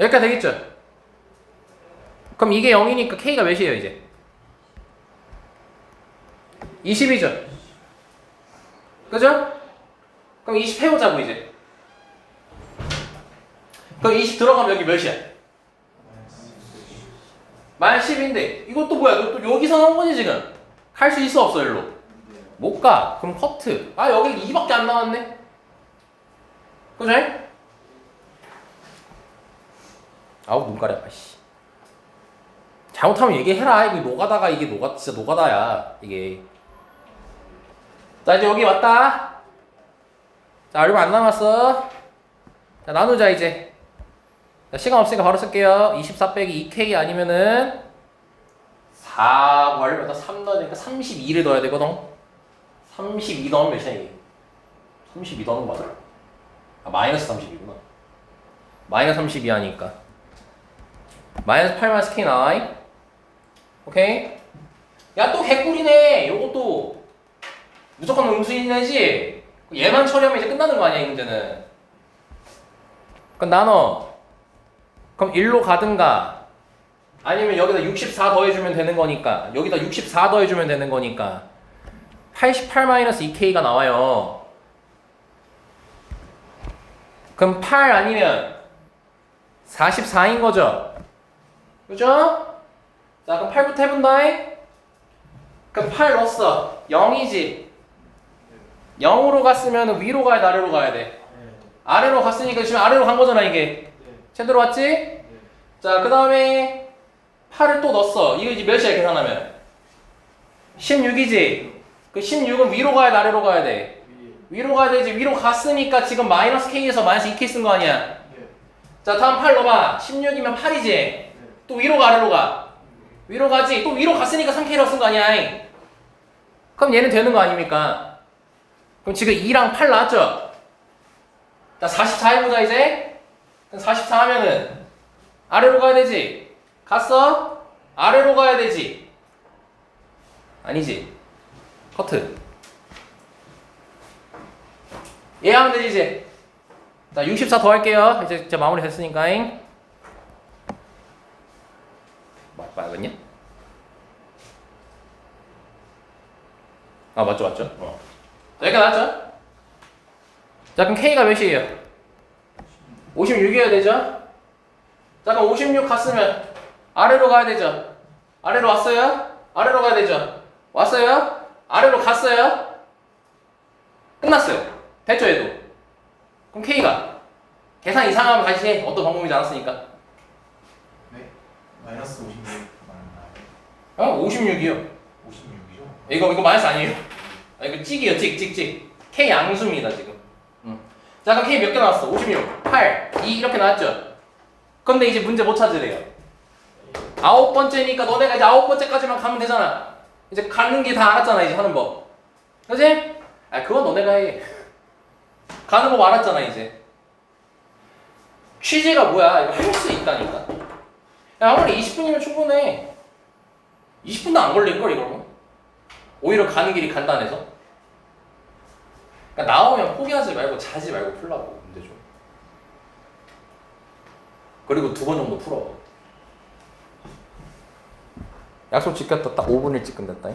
여기까지 되겠죠? 그럼 이게 0이니까 K가 몇이에요 이제? 20이죠? 그죠? 그럼 20 해보자고 이제. 그럼 20 들어가면 여기 몇이야? 마이너스 10인데 이것도 뭐야? 또 여기서 나온 거지 지금? 할 수 있어 없어 일로? 못 가. 그럼 커트. 여기 2밖에 안 나왔네? 그죠? 눈 가려. 씨. 잘못하면 얘기해라. 이게 노가다가 이게 진짜 노가다야. 이게. 자 이제 여기 왔다. 자 얼마 안 남았어. 자 나누자 이제. 자, 시간 없으니까 바로 쓸게요. 24 빼기 2K 아니면은 4 구하려면 3 넣어야 되니까 32를 넣어야 되거든. 32 넣으면 몇이야 이게? 32 넣는 거 맞아? 마이너스 32구나. 마이너스 32 하니까 마이너스 8 마이너스 K 나와이. 오케이? 야 또 개꿀이네. 요것도 무조건 음수이네지. 얘만 처리하면 이제 끝나는 거 아니야 이 문제는. 그럼 나눠. 그럼 1로 가든가 아니면 여기다 64 더해주면 되는 거니까 여기다 64 더해주면 되는 거니까 88-2K가 나와요. 그럼 8 아니면 44인 거죠? 그죠? 자 그럼 8부터 해본다. 그럼 8 넣었어. 0이지. 0으로 갔으면 위로 가야 돼 아래로 가야 돼? 아래로 갔으니까 지금 아래로 간 거잖아 이게. 제대로 왔지? 자 그 다음에 8을 또 넣었어. 이거 이제 몇이야 계산하면? 16이지? 그 16은 위로 가야 돼 아래로 가야 돼? 위로 가야 되지. 위로 갔으니까 지금 마이너스 K에서 마이너스 2K 쓴 거 아니야? 자 다음 8 넣어봐. 16이면 8이지? 또 위로 가 아래로 가? 위로 가지? 또 위로 갔으니까 3K라고 쓴 거 아니야? 그럼 얘는 되는 거 아닙니까? 그럼 지금 2랑 8 나왔죠? 자 44 해보자 이제. 44 하면은 아래로 가야 되지? 갔어? 아래로 가야 되지? 아니지? 커트. 얘 하면 되지 이제. 자 64 더 할게요. 이제 마무리 됐으니까잉. 맞겠냐? 맞죠. 자 여기까지 나왔죠? 자 그럼 K가 몇이에요? 56이어야 되죠? 자 그럼 56 갔으면 아래로 가야 되죠? 아래로 왔어요? 아래로 가야 되죠? 왔어요? 아래로 갔어요? 끝났어요. 됐죠 얘도? 그럼 K가 계산 이상하면 다시 해. 어떤 방법이지 않았으니까. 네? 마이너스 56 말나요? 56이요. 56이죠? 이거 마이너스 아니에요. 이거 찍이요 찍. K 양수입니다 지금. 자 그럼 K 몇 개 나왔어? 56, 8, 2 이렇게 나왔죠? 근데 이제 문제 못 찾으래요. 9번째니까 너네가 이제 9번째까지만 가면 되잖아. 이제 가는 게 다 알았잖아 이제 하는 법. 그치? 그건 너네가 해. 가는 법 알았잖아 이제. 취지가 뭐야? 이거 할 수 있다니까. 야 아무리 20분이면 충분해. 20분도 안 걸릴걸 이거는. 오히려 가는 길이 간단해서. 그러니까 나오면 포기하지 말고 자지 말고 풀라고 문제 좀. 그리고 2번 정도 풀어. 약속 지켰다. 딱 5분 일찍 끝냈다.